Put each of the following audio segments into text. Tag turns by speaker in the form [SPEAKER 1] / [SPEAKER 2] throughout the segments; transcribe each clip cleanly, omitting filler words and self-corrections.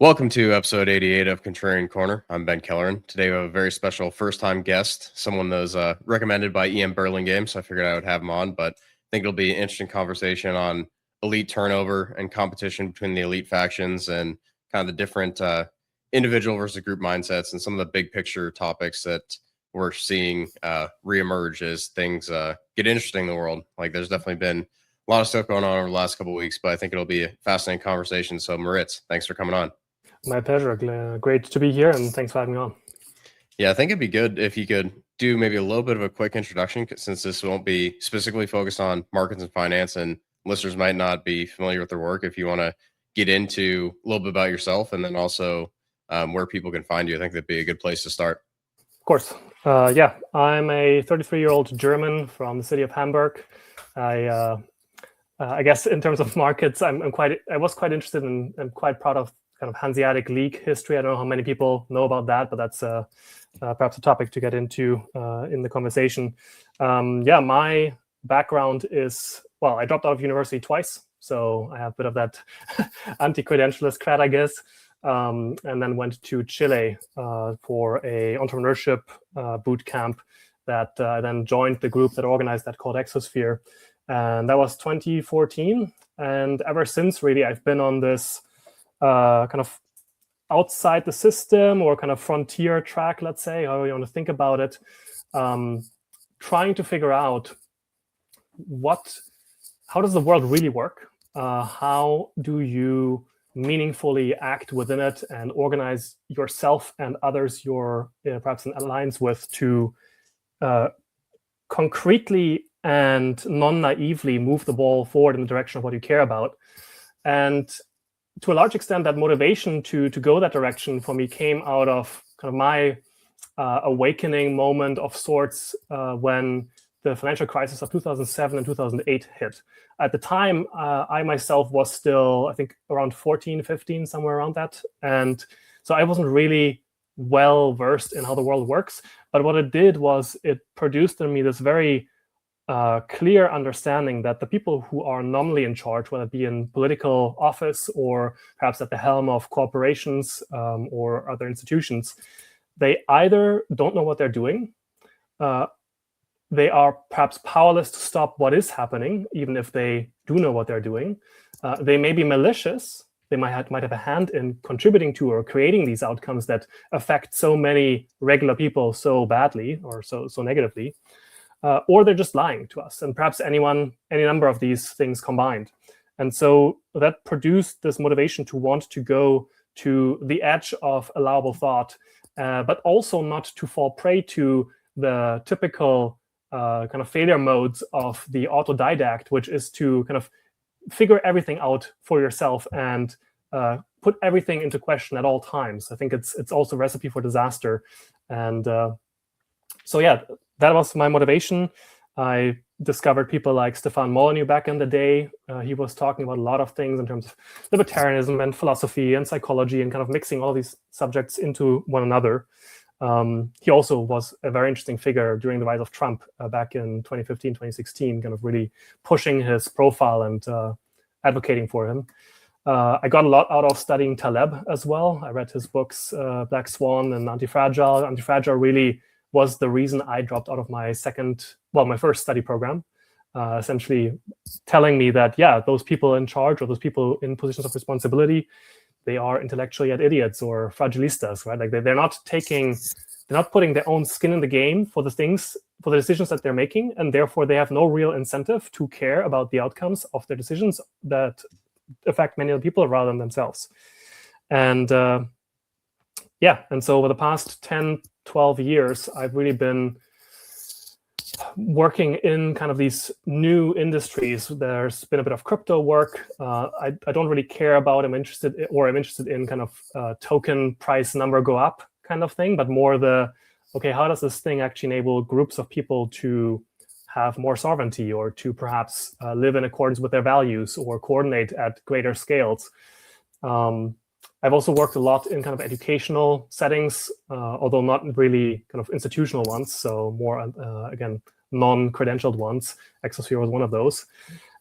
[SPEAKER 1] Welcome to episode 88 of Kontrarian Korner. I'm Ben Kellerin. Today we have a very special first-time guest, someone that was recommended by Ian Burlingame, so I figured I would have him on, but I think it'll be an interesting conversation on elite turnover and competition between the elite factions and kind of the different individual versus group mindsets and some of the big picture topics that we're seeing reemerge as things get interesting in the world. Like there's definitely been a lot of stuff going on over the last couple of weeks, but I think it'll be a fascinating conversation. So Moritz, thanks for coming on.
[SPEAKER 2] My pleasure. Great to be here, and thanks for having me on.
[SPEAKER 1] Yeah, I think it'd be good if you could do maybe a little bit of a quick introduction, since this won't be specifically focused on markets and finance, and listeners might not be familiar with their work. If you want to get into a little bit about yourself and then also where people can find you, I think that'd be a good place to start.
[SPEAKER 2] Of course. Yeah, I'm a 33-year-old German from the city of Hamburg. I guess in terms of markets, I was quite interested in and quite proud of kind of Hanseatic League history. I don't know how many people know about that, but that's perhaps a topic to get into in the conversation. Yeah, my background is, well, I dropped out of university twice, so I have a bit of that anti-credentialist cred, I guess, and then went to Chile for a entrepreneurship boot camp that I then joined the group that organized that called Exosphere. And that was 2014. And ever since, really, I've been on this kind of outside the system or kind of frontier track, let's say, however you want to think about it, trying to figure out how does the world really work? How do you meaningfully act within it and organize yourself and others you're perhaps in alliance with to concretely and non-naively move the ball forward in the direction of what you care about? And to a large extent, that motivation to go that direction for me came out of kind of my awakening moment of sorts when the financial crisis of 2007 and 2008 hit. At the time, I myself was still, I think, around 14, 15, somewhere around that. And so I wasn't really well versed in how the world works. But what it did was it produced in me this very clear understanding that the people who are nominally in charge, whether it be in political office or perhaps at the helm of corporations or other institutions, they either don't know what they're doing, they are perhaps powerless to stop what is happening, even if they do know what they're doing. They may be malicious. They might have a hand in contributing to or creating these outcomes that affect so many regular people so badly or so negatively. Or they're just lying to us, and perhaps any number of these things combined. And so that produced this motivation to want to go to the edge of allowable thought, but also not to fall prey to the typical kind of failure modes of the autodidact, which is to kind of figure everything out for yourself and put everything into question at all times. I think it's also a recipe for disaster. And so yeah, that was my motivation. I discovered people like Stefan Molyneux back in the day. He was talking about a lot of things in terms of libertarianism and philosophy and psychology and kind of mixing all these subjects into one another. He also was a very interesting figure during the rise of Trump back in 2015, 2016, kind of really pushing his profile and advocating for him. I got a lot out of studying Taleb as well. I read his books, Black Swan and Antifragile. Antifragile really was the reason I dropped out of my first study program, essentially telling me that, yeah, those people in charge or those people in positions of responsibility, they are intellectually yet idiots or fragilistas, right? Like they're not putting their own skin in the game for the decisions that they're making, and therefore they have no real incentive to care about the outcomes of their decisions that affect many other people rather than themselves. And and so over the past 10, 12 years, I've really been working in kind of these new industries. There's been a bit of crypto work. I don't really care about, I'm interested in kind of token price number go up kind of thing, but more how does this thing actually enable groups of people to have more sovereignty or to perhaps live in accordance with their values or coordinate at greater scales? I've also worked a lot in kind of educational settings, although not really kind of institutional ones, so more, again, non-credentialed ones. Exosphere was one of those.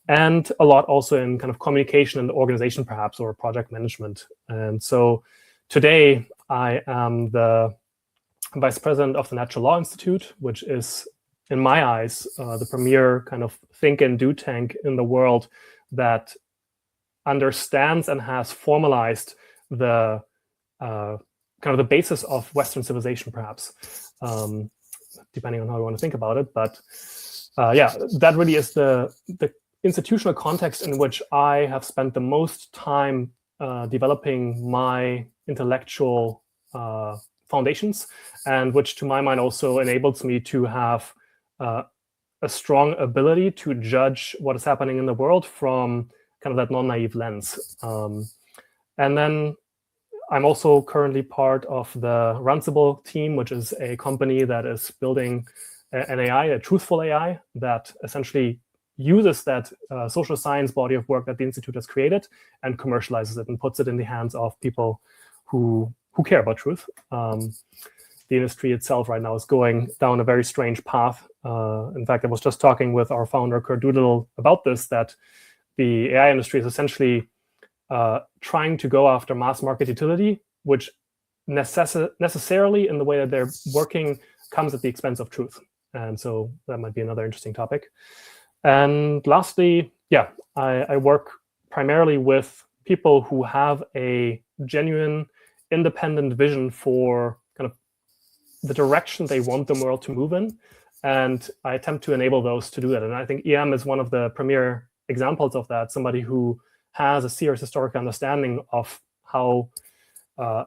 [SPEAKER 2] and a lot also in kind of communication and organization, perhaps, or project management. And so today I am the vice president of the Natural Law Institute, which is, in my eyes, the premier kind of think and do tank in the world that understands and has formalized the kind of the basis of Western civilization, perhaps, depending on how you want to think about it. But yeah, that really is the institutional context in which I have spent the most time developing my intellectual foundations, and which, to my mind, also enables me to have a strong ability to judge what is happening in the world from kind of that non-naive lens. And then I'm also currently part of the Runcible team, which is a company that is building an AI, a truthful AI, that essentially uses that social science body of work that the Institute has created and commercializes it and puts it in the hands of people who care about truth. The industry itself right now is going down a very strange path. In fact, I was just talking with our founder, Kurt Doolittle, about this, that the AI industry is essentially trying to go after mass market utility, which necessarily, in the way that they're working, comes at the expense of truth. And so that might be another interesting topic. And lastly, yeah, I work primarily with people who have a genuine independent vision for kind of the direction they want the world to move in. And I attempt to enable those to do that. And I think EM is one of the premier examples of that, somebody who has a serious historical understanding of how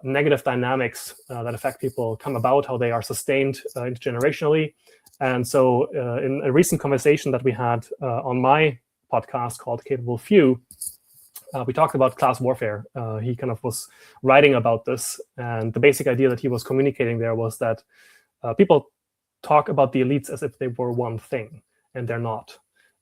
[SPEAKER 2] negative dynamics that affect people come about, how they are sustained intergenerationally. And so in a recent conversation that we had on my podcast called Capable Few, we talked about class warfare. He kind of was writing about this. And the basic idea that he was communicating there was that people talk about the elites as if they were one thing, and they're not.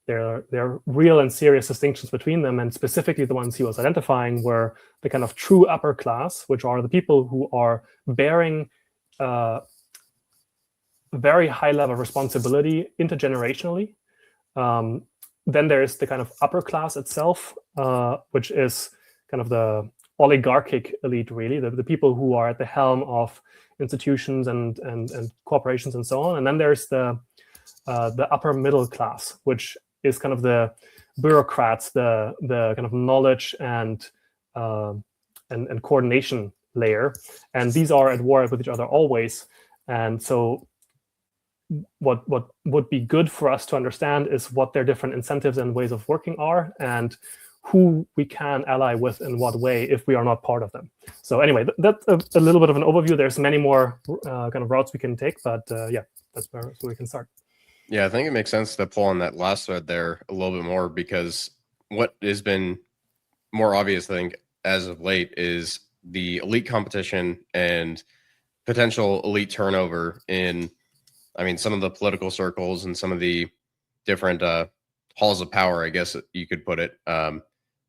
[SPEAKER 2] There are real and serious distinctions between them, and specifically the ones he was identifying were the kind of true upper class, which are the people who are bearing very high level of responsibility intergenerationally. Then there's the kind of upper class itself, which is kind of the oligarchic elite, really, the people who are at the helm of institutions and corporations and so on. And then there's the upper middle class, which is kind of the bureaucrats, the kind of knowledge and coordination layer. And these are at war with each other always. And so what would be good for us to understand is what their different incentives and ways of working are, and who we can ally with in what way if we are not part of them. So anyway, that's a little bit of an overview. There's many more kind of routes we can take, but yeah, that's where we can start.
[SPEAKER 1] Yeah, I think it makes sense to pull on that last thread there a little bit more, because what has been more obvious, I think, as of late is the elite competition and potential elite turnover in, I mean, some of the political circles and some of the different halls of power, I guess you could put it.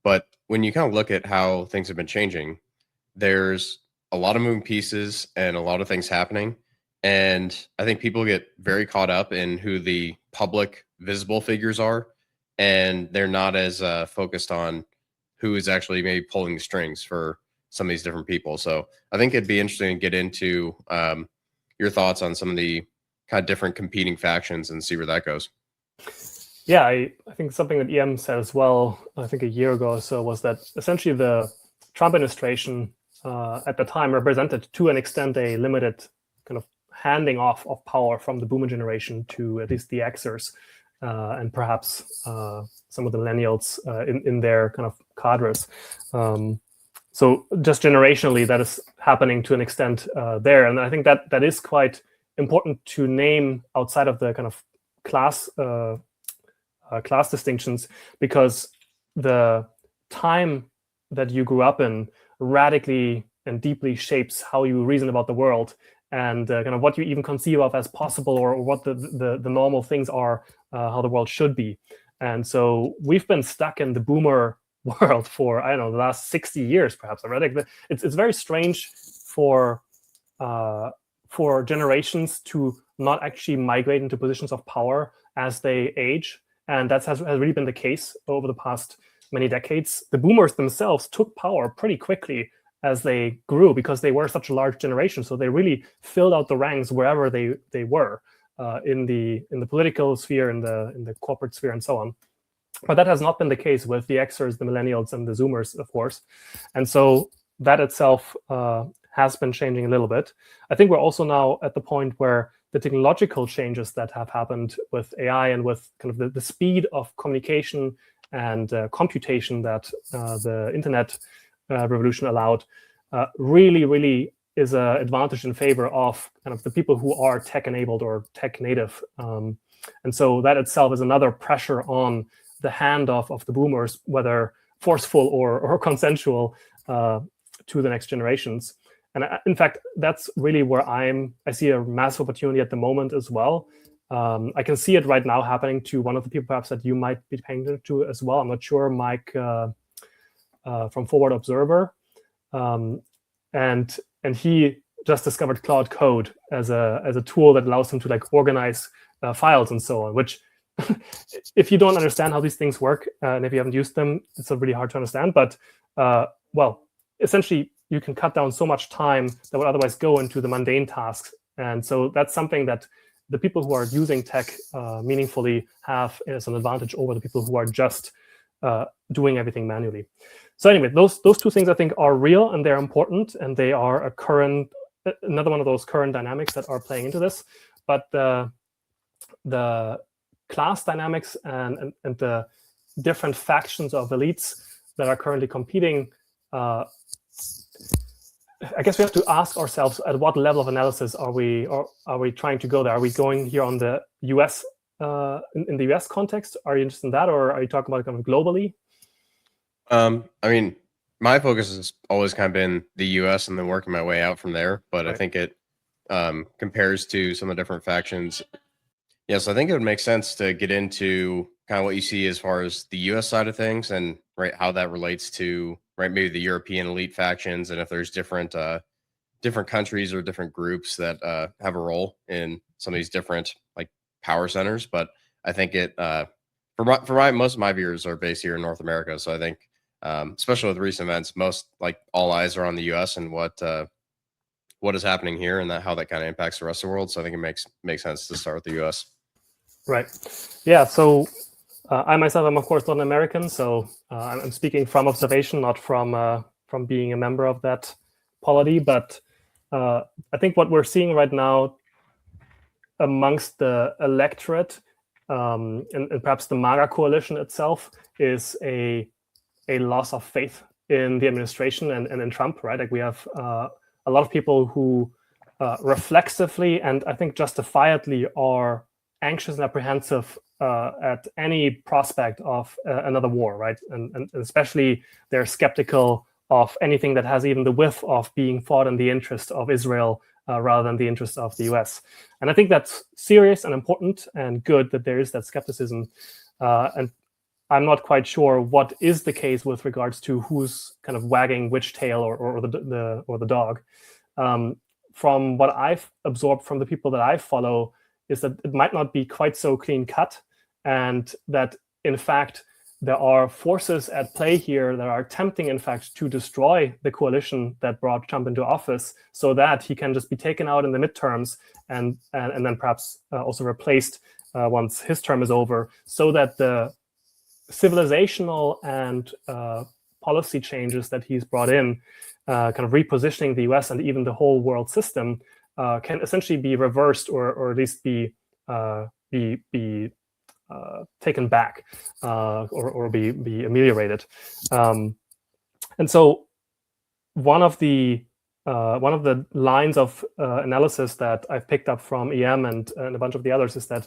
[SPEAKER 1] But when you kind of look at how things have been changing, there's a lot of moving pieces and a lot of things happening. And I think people get very caught up in who the public visible figures are, and they're not as focused on who is actually maybe pulling the strings for some of these different people. So I think it'd be interesting to get into your thoughts on some of the kind of different competing factions and see where that goes.
[SPEAKER 2] Yeah, I think something that EM said as well, I think a year ago or so, was that essentially the Trump administration at the time represented, to an extent, a limited kind of handing off of power from the boomer generation to at least the Xers and perhaps some of the millennials in their kind of cadres. So just generationally, that is happening to an extent there. And I think that is quite important to name outside of the kind of class distinctions, because the time that you grew up in radically and deeply shapes how you reason about the world, and kind of what you even conceive of as possible, or what the normal things are, how the world should be. And so we've been stuck in the boomer world for, I don't know, the last 60 years perhaps already. It's very strange for generations to not actually migrate into positions of power as they age, And that has really been the case over the past many decades. The boomers themselves took power pretty quickly as they grew because they were such a large generation. So they really filled out the ranks wherever they were in the political sphere, in the corporate sphere, and so on. But that has not been the case with the Xers, the millennials, and the Zoomers, of course. And so that itself has been changing a little bit. I think we're also now at the point where the technological changes that have happened with AI and with kind of the speed of communication and computation that the internet revolution allowed really is an advantage in favor of kind of the people who are tech-enabled or tech-native. And so that itself is another pressure on the handoff of the boomers, whether forceful or consensual, to the next generations. And in fact, that's really where I see a massive opportunity at the moment as well. I can see it right now happening to one of the people perhaps that you might be paying attention to as well. I'm not sure, Mike from Forward Observer. And he just discovered Cloud Code as a tool that allows him to like organize files and so on, which if you don't understand how these things work, and if you haven't used them, it's really hard to understand. But well, essentially, you can cut down so much time that would otherwise go into the mundane tasks. And so that's something that the people who are using tech meaningfully have as an advantage over the people who are just doing everything manually. So anyway, those two things I think are real and they're important, and they are another one of those current dynamics that are playing into this. But the class dynamics and the different factions of elites that are currently competing, I guess we have to ask ourselves at what level of analysis are we trying to go there? Are we going here on the US, in the US context? Are you interested in that, or are you talking about kind of globally?
[SPEAKER 1] I mean, my focus has always kind of been the US and then working my way out from there. But right. I think it compares to some of the different factions. Yes, I think it would make sense to get into kind of what you see as far as the US side of things and right how that relates to maybe the European elite factions, and if there's different countries or different groups that have a role in some of these different like power centers. But I think it most of my viewers are based here in North America, so I think especially with recent events, most like all eyes are on the US and what is happening here and how that kind of impacts the rest of the world. So I think it makes sense to start with the US.
[SPEAKER 2] Right. Yeah. So I myself am of course not an American, so I'm speaking from observation, not from being a member of that polity. But I think what we're seeing right now amongst the electorate and perhaps the MAGA coalition itself is a loss of faith in the administration and in Trump. Right. Like we have a lot of people who reflexively and I think justifiably are anxious and apprehensive at any prospect of another war, right? And especially they're skeptical of anything that has even the whiff of being fought in the interest of Israel rather than the interest of the US. And I think that's serious and important and good that there is that skepticism. And I'm not quite sure what is the case with regards to who's kind of wagging which tail or the dog. From what I've absorbed from the people that I follow, is that it might not be quite so clean cut, and that in fact there are forces at play here that are attempting in fact to destroy the coalition that brought Trump into office, so that he can just be taken out in the midterms and then perhaps also replaced once his term is over, so that the civilizational and policy changes that he's brought in, kind of repositioning the US and even the whole world system, can essentially be reversed or at least be taken back or be ameliorated. And so one of the lines of analysis that I've picked up from EM and a bunch of the others is that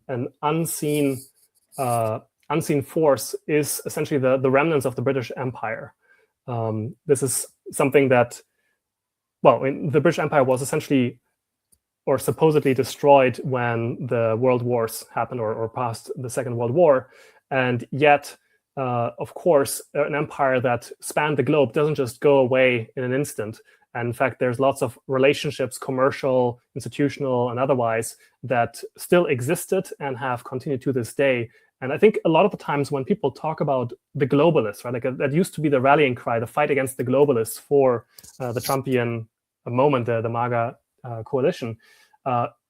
[SPEAKER 2] an unseen force is essentially the remnants of the British Empire. This is something that, well, the British Empire was essentially or supposedly destroyed when the world wars happened or past the Second World War. And yet, of course, an empire that spanned the globe doesn't just go away in an instant. And in fact, there's lots of relationships, commercial, institutional, and otherwise, that still existed and have continued to this day. And I think a lot of the times when people talk about the globalists, right, like that used to be the rallying cry, the fight against the globalists for the Trumpian moment, the MAGA coalition,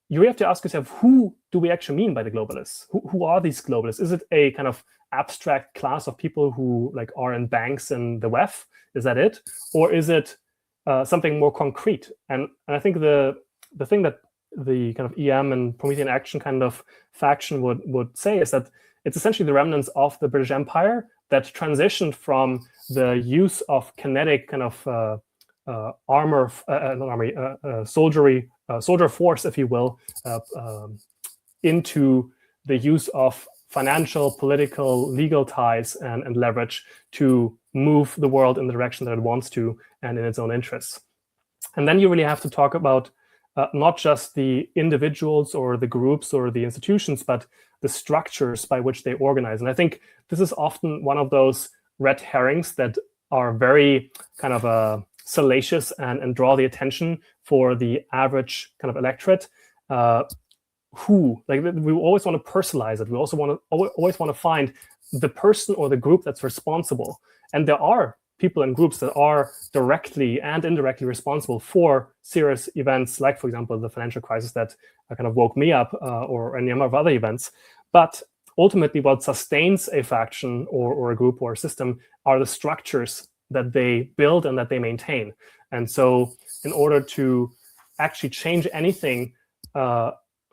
[SPEAKER 2] you have to ask yourself, who do we actually mean by the globalists? Who are these globalists? Is it a kind of abstract class of people who like are in banks and the WEF? Is that it? Or is it something more concrete? And I think the thing that the kind of EM and Promethean Action kind of faction would say is that it's essentially the remnants of the British Empire that transitioned from the use of kinetic kind of soldier force, if you will, into the use of financial, political, legal ties and leverage to move the world in the direction that it wants to and in its own interests. And then you really have to talk about not just the individuals or the groups or the institutions, but the structures by which they organize. And I think this is often one of those red herrings that are very kind of salacious and draw the attention for the average kind of electorate. We always want to personalize it. We also always want to find the person or the group that's responsible. And there are people and groups that are directly and indirectly responsible for serious events, like, for example, the financial crisis that kind of woke me up, or any number of other events. But ultimately, what sustains a faction or a group or a system are the structures that they build and that they maintain. And so in order to actually change anything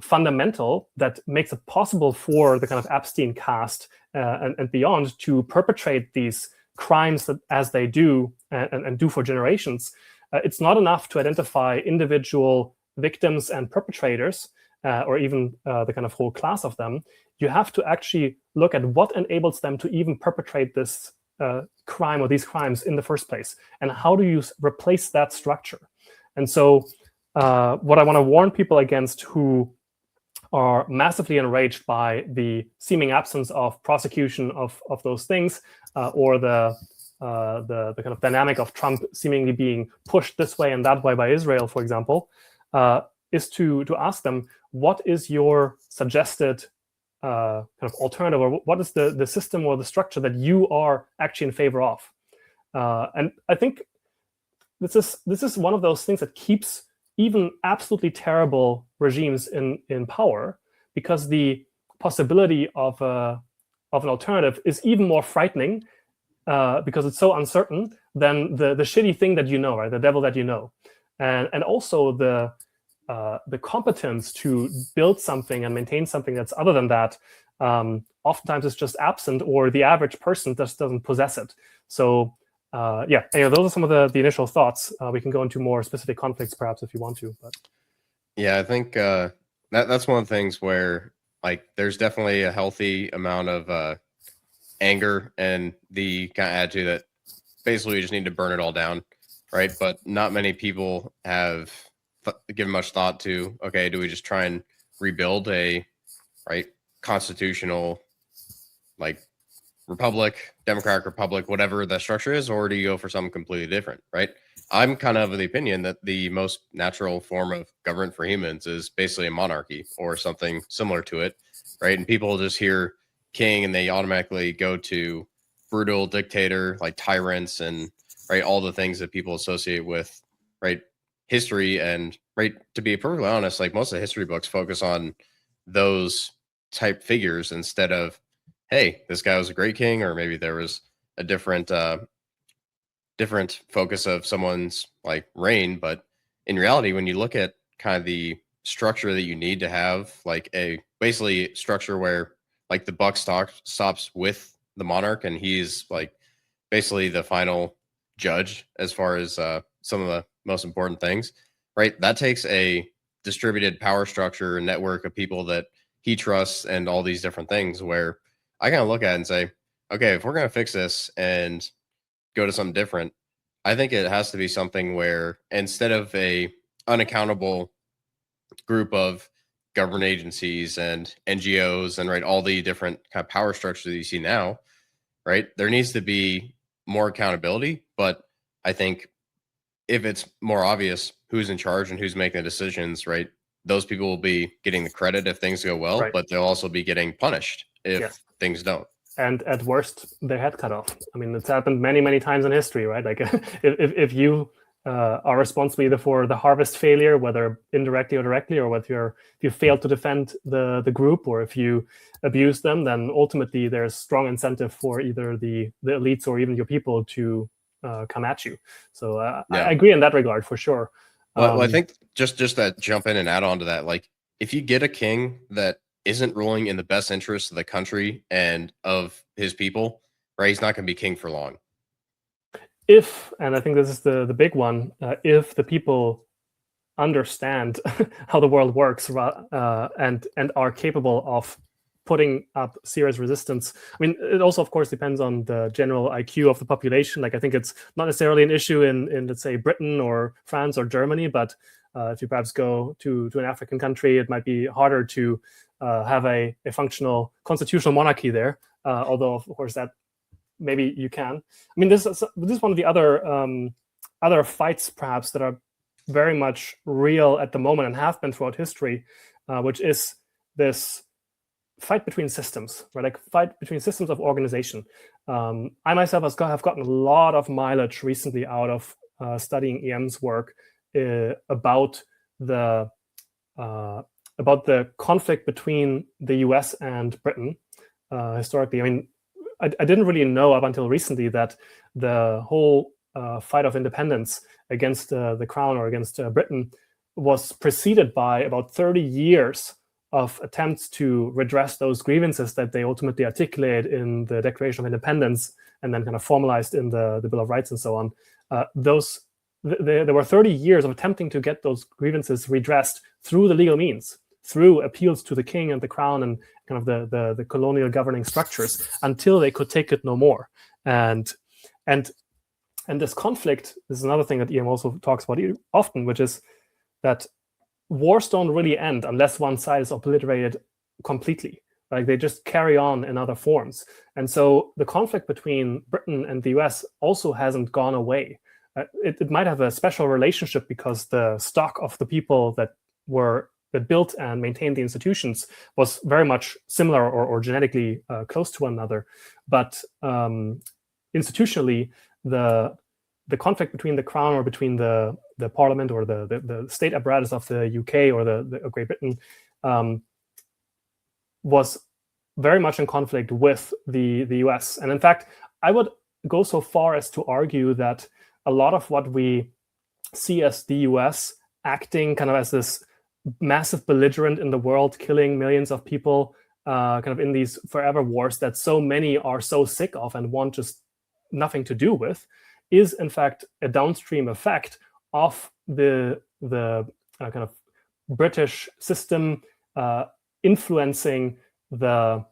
[SPEAKER 2] fundamental that makes it possible for the kind of Epstein caste and beyond to perpetrate these crimes that, as they do and do for generations, it's not enough to identify individual victims and perpetrators, or even the kind of whole class of them. You have to actually look at what enables them to even perpetrate this crime or these crimes in the first place, and how do you replace that structure? And so what I want to warn people against who are massively enraged by the seeming absence of prosecution of those things, or the kind of dynamic of Trump seemingly being pushed this way and that way by Israel, for example, is to ask them, what is your suggested kind of alternative, or what is the system or the structure that you are actually in favor of? And I think this is one of those things that keeps even absolutely terrible regimes in power, because the possibility of an alternative is even more frightening, because it's so uncertain, than the shitty thing that you know, right? The devil that you know, and also the competence to build something and maintain something that's other than that, oftentimes is just absent, or the average person just doesn't possess it. So anyway, those are some of the initial thoughts. We can go into more specific conflicts perhaps if you want to. But
[SPEAKER 1] yeah, I think that's one of the things where, like, there's definitely a healthy amount of anger and the kind of attitude that basically we just need to burn it all down, right? But not many people have given much thought to, okay, do we just try and rebuild a constitutional, like, republic, democratic republic, whatever the structure is, or do you go for something completely different, right? I'm kind of the opinion that the most natural form of government for humans is basically a monarchy or something similar to it, right? And people just hear king and they automatically go to brutal dictator, like tyrants, and all the things that people associate with history. And to be perfectly honest, like, most of the history books focus on those type figures instead of, hey, this guy was a great king, or maybe there was a different focus of someone's like reign. But in reality, when you look at kind of the structure that you need to have, like a basically structure where like the buck stops with the monarch, and he's like basically the final judge as far as some of the most important things, right? That takes a distributed power structure and network of people that he trusts and all these different things, where I kind of look at it and say, okay, if we're going to fix this and go to something different, I think it has to be something where instead of a unaccountable group of government agencies and NGOs and all the different kind of power structures that you see now, there needs to be more accountability. But I think if it's more obvious who's in charge and who's making the decisions, right, those people will be getting the credit if things go well,
[SPEAKER 2] Right.
[SPEAKER 1] but they'll also be getting punished if
[SPEAKER 2] Yes.
[SPEAKER 1] things don't.
[SPEAKER 2] And at worst, their head cut off. I mean, it's happened many, many times in history, right? Like if you are responsible either for the harvest failure, whether indirectly or directly, or whether if you fail to defend the group, or if you abuse them, then ultimately there's strong incentive for either the elites or even your people to come at you. So I agree in that regard for sure.
[SPEAKER 1] Well, I think just that jump in and add on to that, like if you get a king that isn't ruling in the best interest of the country and of his people, right, he's not going to be king for long.
[SPEAKER 2] If, and I think this is the big one, if the people understand how the world works and are capable of putting up serious resistance. I mean, it also, of course, depends on the general IQ of the population. Like, I think it's not necessarily an issue in let's say, Britain or France or Germany, but if you perhaps go to an African country, it might be harder to have a functional constitutional monarchy there, although, of course, that maybe you can. I mean, this is one of the other fights, perhaps, that are very much real at the moment and have been throughout history, which is this fight between systems, right? Like fight between systems of organization. I myself have gotten a lot of mileage recently out of studying EM's work about the conflict between the US and Britain historically. I mean, I didn't really know up until recently that the whole fight of independence against the crown or against Britain was preceded by about 30 years of attempts to redress those grievances that they ultimately articulated in the Declaration of Independence and then kind of formalized in the Bill of Rights and so on. There were 30 years of attempting to get those grievances redressed through the legal means, through appeals to the king and the crown and kind of the colonial governing structures, until they could take it no more. And this conflict, this is another thing that EM also talks about often, which is that wars don't really end unless one side is obliterated completely. Like, they just carry on in other forms. And so the conflict between Britain and the US also hasn't gone away. It might have a special relationship because the stock of the people that built and maintained the institutions was very much similar or genetically close to one another. But institutionally, the conflict between the crown or between the parliament or the state apparatus of the UK or the Great Britain was very much in conflict with the US. And in fact, I would go so far as to argue that a lot of what we see as the US acting kind of as this massive belligerent in the world, killing millions of people kind of in these forever wars that so many are so sick of and want just nothing to do with, is in fact a downstream effect of the kind of British system influencing the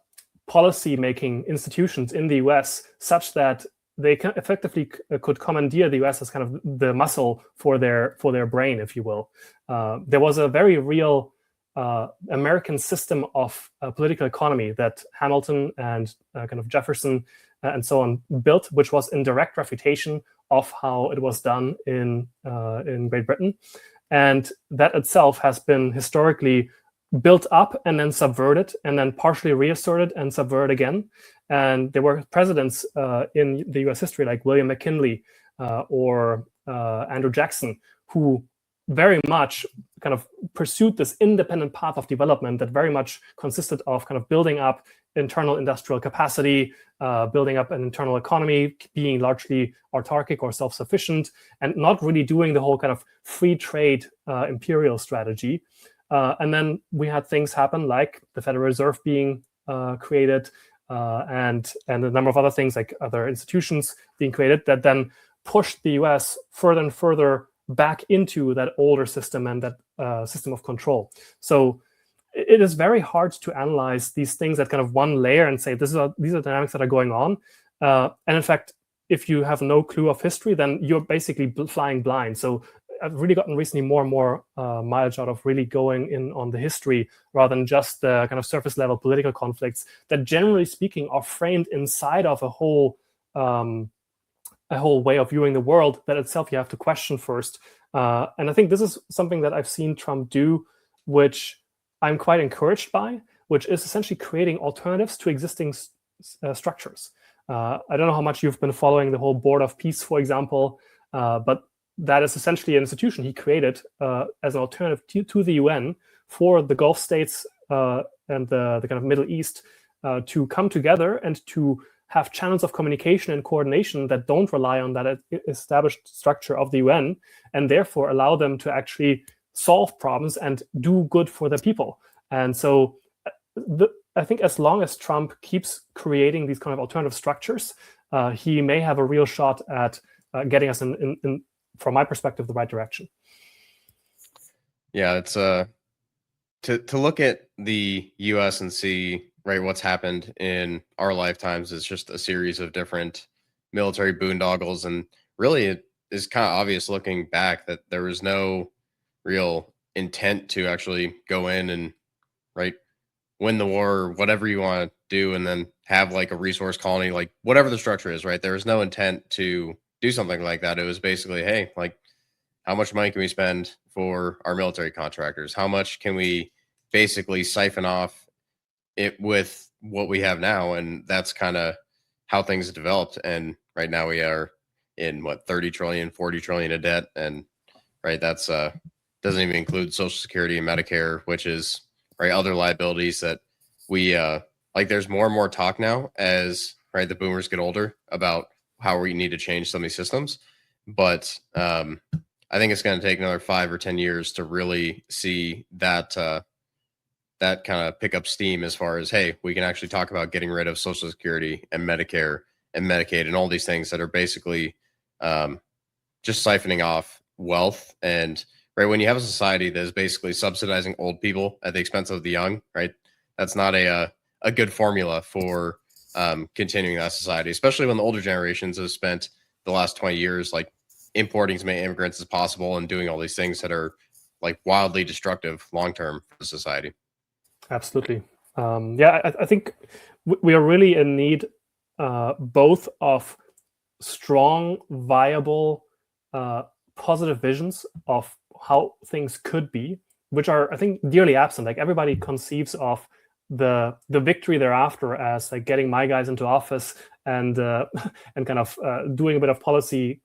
[SPEAKER 2] policy-making institutions in the US such that they effectively could commandeer the US as kind of the muscle for their brain, if you will. There was a very real American system of political economy that Hamilton and kind of Jefferson and so on built, which was in direct refutation of how it was done in Great Britain. And that itself has been historically built up and then subverted and then partially reasserted and subverted again. And there were presidents in the US history like William McKinley or Andrew Jackson, who very much kind of pursued this independent path of development that very much consisted of kind of building up internal industrial capacity, building up an internal economy, being largely autarkic or self-sufficient, and not really doing the whole kind of free trade imperial strategy. And then we had things happen like the Federal Reserve being created and a number of other things like other institutions being created that then pushed the US further and further back into that older system and that system of control. So it is very hard to analyze these things at kind of one layer and say these are dynamics that are going on. And in fact, if you have no clue of history, then you're basically flying blind. So I've really gotten recently more and more mileage out of really going in on the history rather than just the kind of surface level political conflicts that, generally speaking, are framed inside of a whole a whole way of viewing the world that itself you have to question first. And I think this is something that I've seen Trump do, which I'm quite encouraged by, which is essentially creating alternatives to existing structures. I don't know how much you've been following the whole Board of Peace, for example, but that is essentially an institution he created as an alternative to the UN for the Gulf states and the kind of Middle East to come together and to have channels of communication and coordination that don't rely on that established structure of the UN, and therefore allow them to actually solve problems and do good for the people. And so I think as long as Trump keeps creating these kind of alternative structures, he may have a real shot at getting us in, from my perspective, the right direction.
[SPEAKER 1] Yeah, it's to look at the US and see, right, what's happened in our lifetimes is just a series of different military boondoggles. And really, it is kind of obvious looking back that there was no real intent to actually go in and, right, win the war or whatever you want to do, and then have like a resource colony, like whatever the structure is, right? There was no intent to do something like that. It was basically, hey, like, how much money can we spend for our military contractors? How much can we basically siphon off it with what we have now? And that's kind of how things have developed. And right now we are in what, 30 trillion, 40 trillion of debt. And right, that's doesn't even include Social Security and Medicare, which is, right, other liabilities that we like. There's more and more talk now as, right, the boomers get older about how we need to change some of these systems. But I think it's going to take another 5 or 10 years to really see that that kind of pick up steam, as far as, hey, we can actually talk about getting rid of Social Security and Medicare and Medicaid and all these things that are basically just siphoning off wealth. And right, when you have a society that is basically subsidizing old people at the expense of the young, right, that's not a good formula for continuing that society, especially when the older generations have spent the last 20 years like importing as many immigrants as possible and doing all these things that are like wildly destructive long term for the society.
[SPEAKER 2] Absolutely. Yeah, I think we are really in need both of strong, viable, positive visions of how things could be, which are, I think, dearly absent. Like, everybody conceives of the victory thereafter as like getting my guys into office and and kind of doing a bit of policy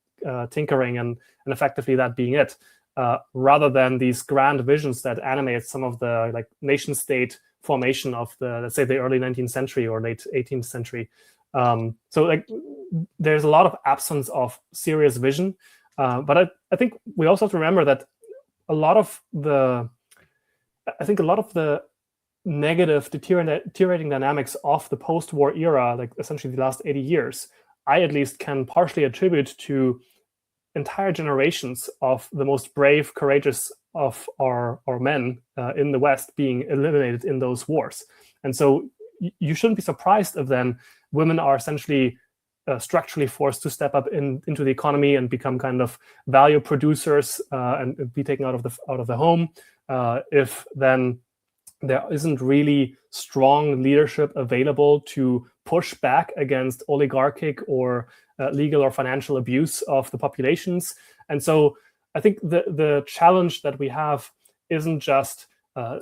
[SPEAKER 2] tinkering and effectively that being it, rather than these grand visions that animate some of the like nation state formation of the, let's say, the early 19th century or late 18th century. So like there's a lot of absence of serious vision, but I think we also have to remember that a lot of the negative deteriorating dynamics of the post-war era, like essentially the last 80 years, I at least can partially attribute to entire generations of the most brave, courageous of our men in the West being eliminated in those wars. And so you shouldn't be surprised if then women are essentially structurally forced to step up into the economy and become kind of value producers and be taken out of the home. If then there isn't really strong leadership available to push back against oligarchic or legal or financial abuse of the populations. And so I think the challenge that we have isn't just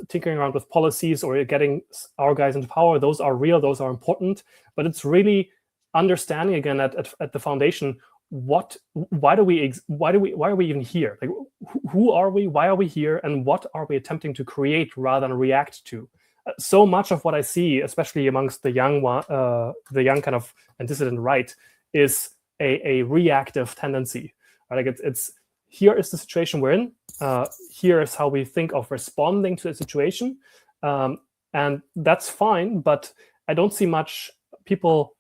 [SPEAKER 2] tinkering around with policies or getting our guys into power. Those are real, those are important, but it's really understanding again at the foundation, why are we even here? Like, who are we? Why are we here? And what are we attempting to create rather than react to? So much of what I see, especially amongst the young kind of and dissident right, is a reactive tendency. Right? Like it's here is the situation we're in. Here is how we think of responding to the situation, and that's fine. But I don't see much people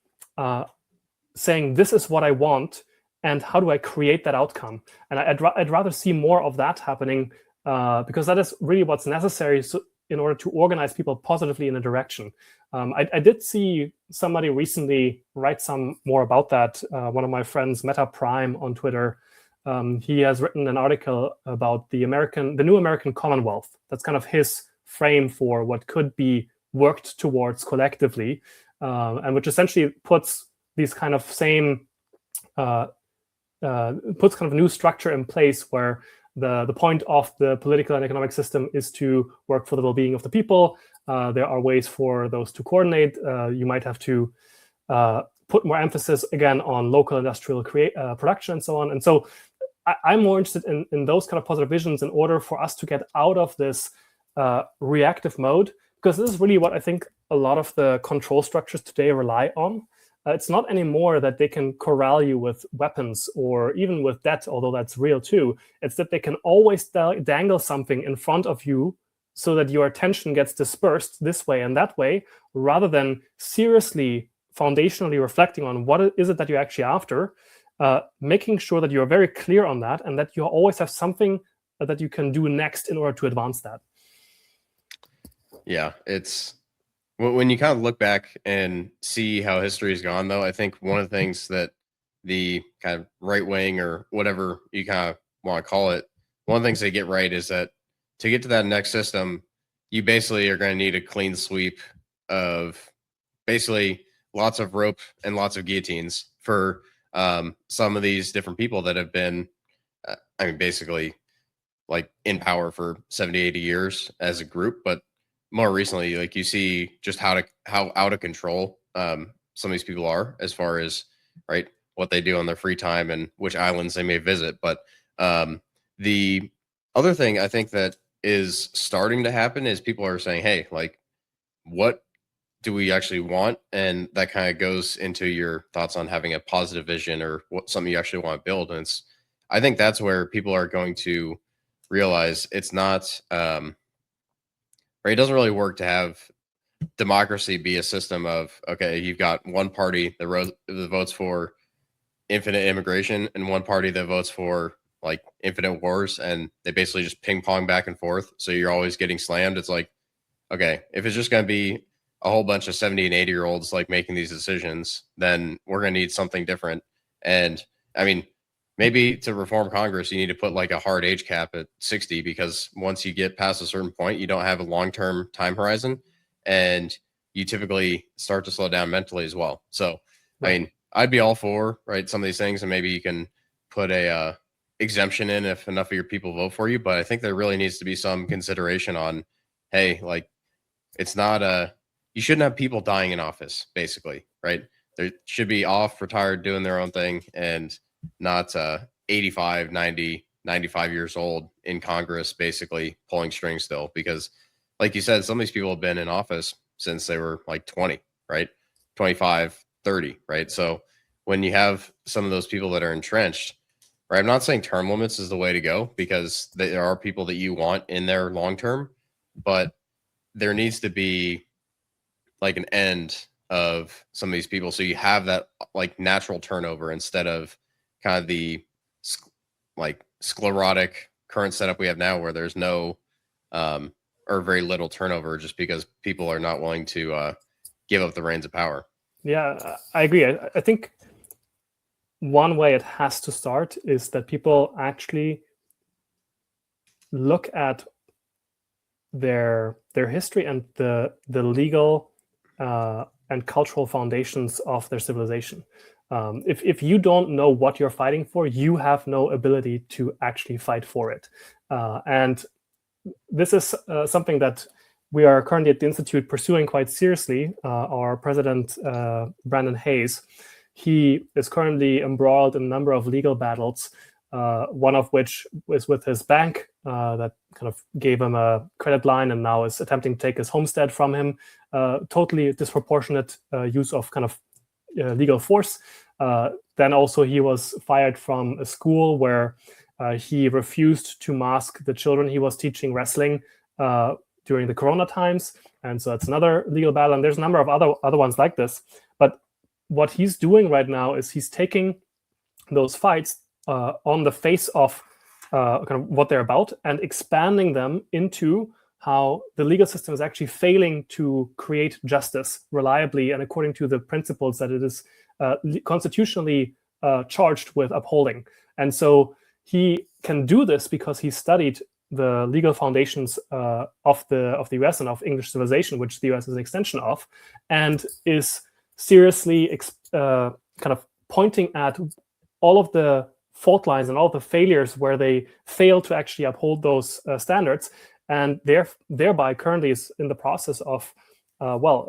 [SPEAKER 2] saying this is what I want, and how do I create that outcome? And I'd rather see more of that happening because that is really what's necessary in order to organize people positively in a direction. I did see somebody recently write some more about that. One of my friends, Meta Prime on Twitter, he has written an article about the new American Commonwealth. That's kind of his frame for what could be worked towards collectively, and which essentially puts these kind of same puts kind of a new structure in place where the point of the political and economic system is to work for the well-being of the people. There are ways for those to coordinate. You might have to put more emphasis again on local industrial production and so on. And so I'm more interested in those kind of positive visions in order for us to get out of this reactive mode, because this is really what I think a lot of the control structures today rely on. It's not anymore that they can corral you with weapons or even with debt, although that's real too. It's that they can always dangle something in front of you so that your attention gets dispersed this way and that way, rather than seriously, foundationally reflecting on what is it that you're actually after, making sure that you're very clear on that and that you always have something that you can do next in order to advance that.
[SPEAKER 1] Yeah, it's when you kind of look back and see how history has gone, though, I think one of the things that the kind of right wing or whatever you kind of want to call it, one of the things they get right is that to get to that next system, you basically are going to need a clean sweep of basically lots of rope and lots of guillotines for some of these different people that have been, basically like in power for 70, 80 years as a group. But more recently, like you see just how out of control some of these people are as far as what they do on their free time and which islands they may visit. But the other thing I think that is starting to happen is people are saying, hey, like, what do we actually want? And that kind of goes into your thoughts on having a positive vision or what something you actually want to build. And I think that's where people are going to realize it's not it doesn't really work to have democracy be a system of, okay, you've got one party that votes for infinite immigration and one party that votes for like infinite wars, and they basically just ping pong back and forth. So you're always getting slammed. It's like, okay, if it's just going to be a whole bunch of 70 and 80-year-olds like making these decisions, then we're going to need something different. And I mean, maybe to reform Congress, you need to put like a hard age cap at 60, because once you get past a certain point, you don't have a long-term time horizon, and you typically start to slow down mentally as well. So, right. I mean, I'd be all for some of these things, and maybe you can put a exemption in if enough of your people vote for you. But I think there really needs to be some consideration on, hey, like, it's not you shouldn't have people dying in office, basically, right? They should be off, retired, doing their own thing, and not 85, 90, 95 years old in Congress, basically pulling strings still. Because like you said, some of these people have been in office since they were like 20, right? 25, 30, right? So when you have some of those people that are entrenched, right? I'm not saying term limits is the way to go, because there are people that you want in there long term, but there needs to be like an end of some of these people, so you have that like natural turnover instead of kind of the like sclerotic current setup we have now, where there's no or very little turnover just because people are not willing to give up the reins of power.
[SPEAKER 2] Yeah, I agree. I think one way it has to start is that people actually look at their history and the legal and cultural foundations of their civilization. If you don't know what you're fighting for, you have no ability to actually fight for it. And this is something that we are currently at the Institute pursuing quite seriously. Our president, Brandon Hayes, he is currently embroiled in a number of legal battles, one of which is with his bank that kind of gave him a credit line and now is attempting to take his homestead from him. Totally disproportionate use of kind of legal force. Then also he was fired from a school where he refused to mask the children he was teaching wrestling during the Corona times. And so that's another legal battle. And there's a number of other ones like this. But what he's doing right now is he's taking those fights on the face of kind of what they're about and expanding them into how the legal system is actually failing to create justice reliably and according to the principles that it is constitutionally charged with upholding. And so he can do this because he studied the legal foundations of the US and of English civilization, which the US is an extension of, and is seriously kind of pointing at all of the fault lines and all the failures where they fail to actually uphold those standards, and thereby currently is in the process of,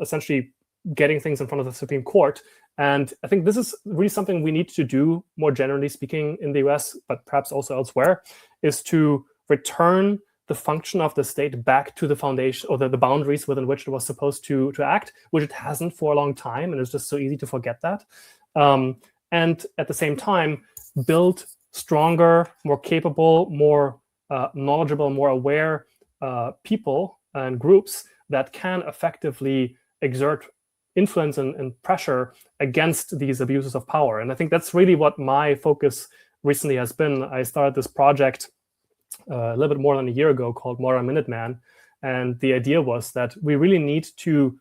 [SPEAKER 2] essentially getting things in front of the Supreme Court. And I think this is really something we need to do more generally speaking in the US, but perhaps also elsewhere, is to return the function of the state back to the foundation or the boundaries within which it was supposed to act, which it hasn't for a long time. And it's just so easy to forget that. And at the same time, build stronger, more capable, more knowledgeable, more aware people and groups that can effectively exert influence and pressure against these abuses of power. And I think that's really what my focus recently has been. I started this project a little bit more than a year ago called Modern Minuteman. And the idea was that we really need to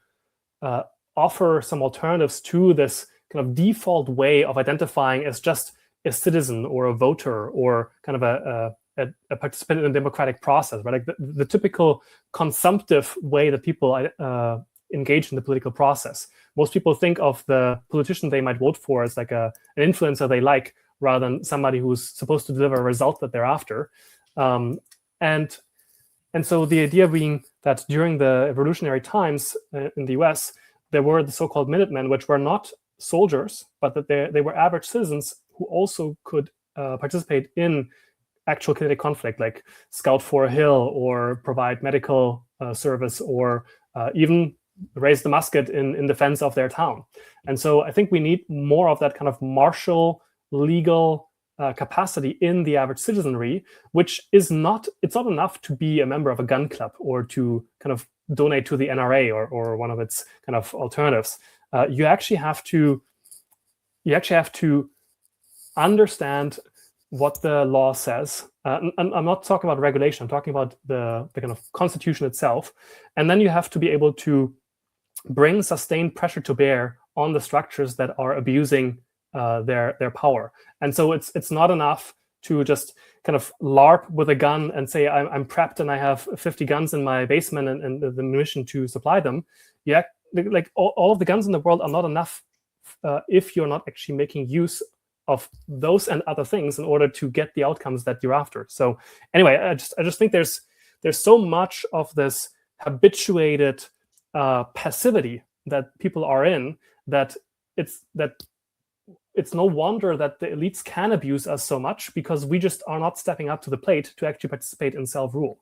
[SPEAKER 2] offer some alternatives to this kind of default way of identifying as just a citizen or a voter or kind of a participant in a democratic process, right? Like the typical consumptive way that people engage in the political process. Most people think of the politician they might vote for as like an influencer they like, rather than somebody who's supposed to deliver a result that they're after. And so the idea being that during the revolutionary times in the US, there were the so-called Minutemen, which were not soldiers, but that they were average citizens who also could participate in actual kinetic conflict, like scout for a hill or provide medical service or even raise the musket in defense of their town. And so I think we need more of that kind of martial legal capacity in the average citizenry, which is it's not enough to be a member of a gun club or to kind of donate to the NRA or one of its kind of alternatives. You actually have to understand what the law says. And I'm not talking about regulation, I'm talking about the kind of constitution itself. And then you have to be able to bring sustained pressure to bear on the structures that are abusing their power. And so it's not enough to just kind of LARP with a gun and say, I'm prepped and I have 50 guns in my basement and the munition to supply them. Yeah, like all of the guns in the world are not enough if you're not actually making use of those and other things in order to get the outcomes that you're after. So anyway, I just think there's so much of this habituated passivity that people are in that it's no wonder that the elites can abuse us so much, because we just are not stepping up to the plate to actually participate in self-rule.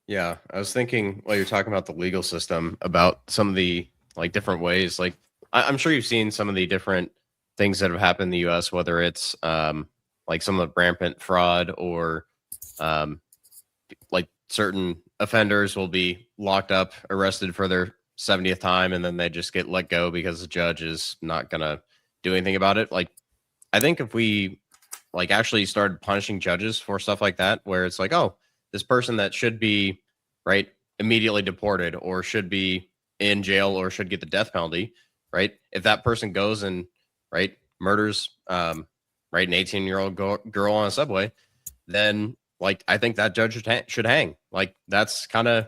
[SPEAKER 1] Yeah, I was thinking while you're talking about the legal system about some of the like different ways. Like I'm sure you've seen some of the different things that have happened in the U.S., whether it's like some of the rampant fraud or like certain offenders will be locked up, arrested for their 70th time, and then they just get let go because the judge is not gonna do anything about it. Like, I think if we like actually started punishing judges for stuff like that, where it's like, oh, this person that should be right immediately deported or should be in jail or should get the death penalty, right? If that person goes and right murders right an 18-year-old girl on a subway, then like I think that judge should hang. Like that's kind of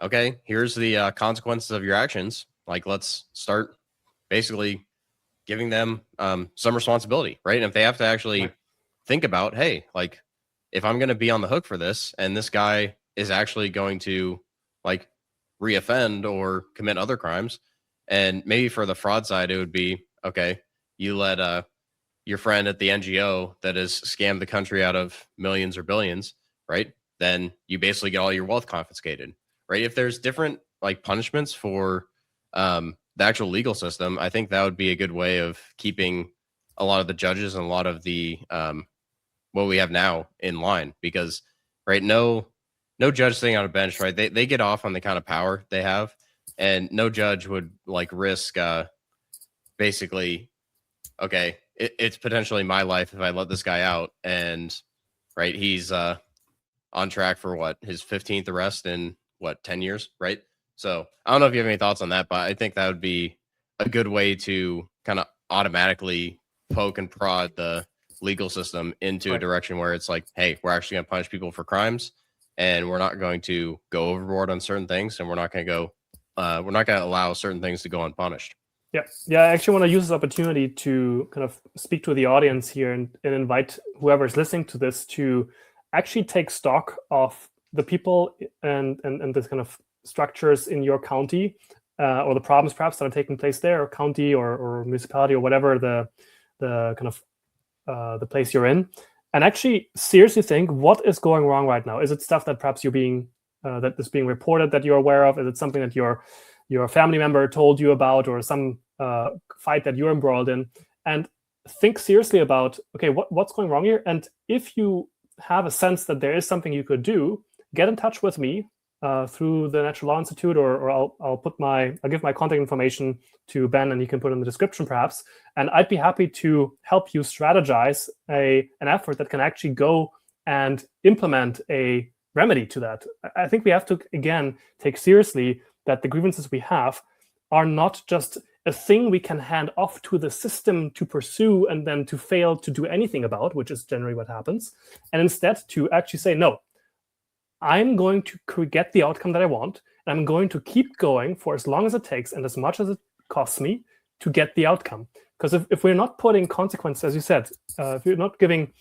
[SPEAKER 1] okay. Here's the consequences of your actions. Like let's start basically giving them some responsibility, right? And if they have to actually think about, hey, like if I'm going to be on the hook for this and this guy is actually going to like reoffend or commit other crimes, and maybe for the fraud side, it would be, okay, you let your friend at the NGO that has scammed the country out of millions or billions, right? Then you basically get all your wealth confiscated, right? If there's different like punishments for the actual legal system, I think that would be a good way of keeping a lot of the judges and a lot of the what we have now in line, because right, no judge sitting on a bench, right? They get off on the kind of power they have, and no judge would like risk basically, okay, it's potentially my life if I let this guy out, and right, he's on track for what, his 15th arrest in what, 10 years, right? So I don't know if you have any thoughts on that, but I think that would be a good way to kind of automatically poke and prod the legal system into a direction where it's like, hey, we're actually going to punish people for crimes, and we're not going to go overboard on certain things, and we're not going to allow certain things to go unpunished.
[SPEAKER 2] Yeah. I actually want to use this opportunity to kind of speak to the audience here and invite whoever is listening to this to actually take stock of the people and the kind of structures in your county, or the problems perhaps that are taking place there, or county or municipality or whatever the kind of the place you're in, and actually seriously think, what is going wrong right now? Is it stuff that perhaps you're being that is being reported that you're aware of? Is it something that your family member told you about, or some fight that you're embroiled in? And think seriously about, okay, what's going wrong here? And if you have a sense that there is something you could do, get in touch with me through the Natural Law Institute, or I'll give my contact information to Ben, and he can put in the description perhaps. And I'd be happy to help you strategize an effort that can actually go and implement a remedy to that. I think we have to, again, take seriously that the grievances we have are not just a thing we can hand off to the system to pursue and then to fail to do anything about, which is generally what happens. And instead to actually say, no, I'm going to get the outcome that I want, and I'm going to keep going for as long as it takes and as much as it costs me to get the outcome. Because if we're not putting consequences, as you said, if you're not giving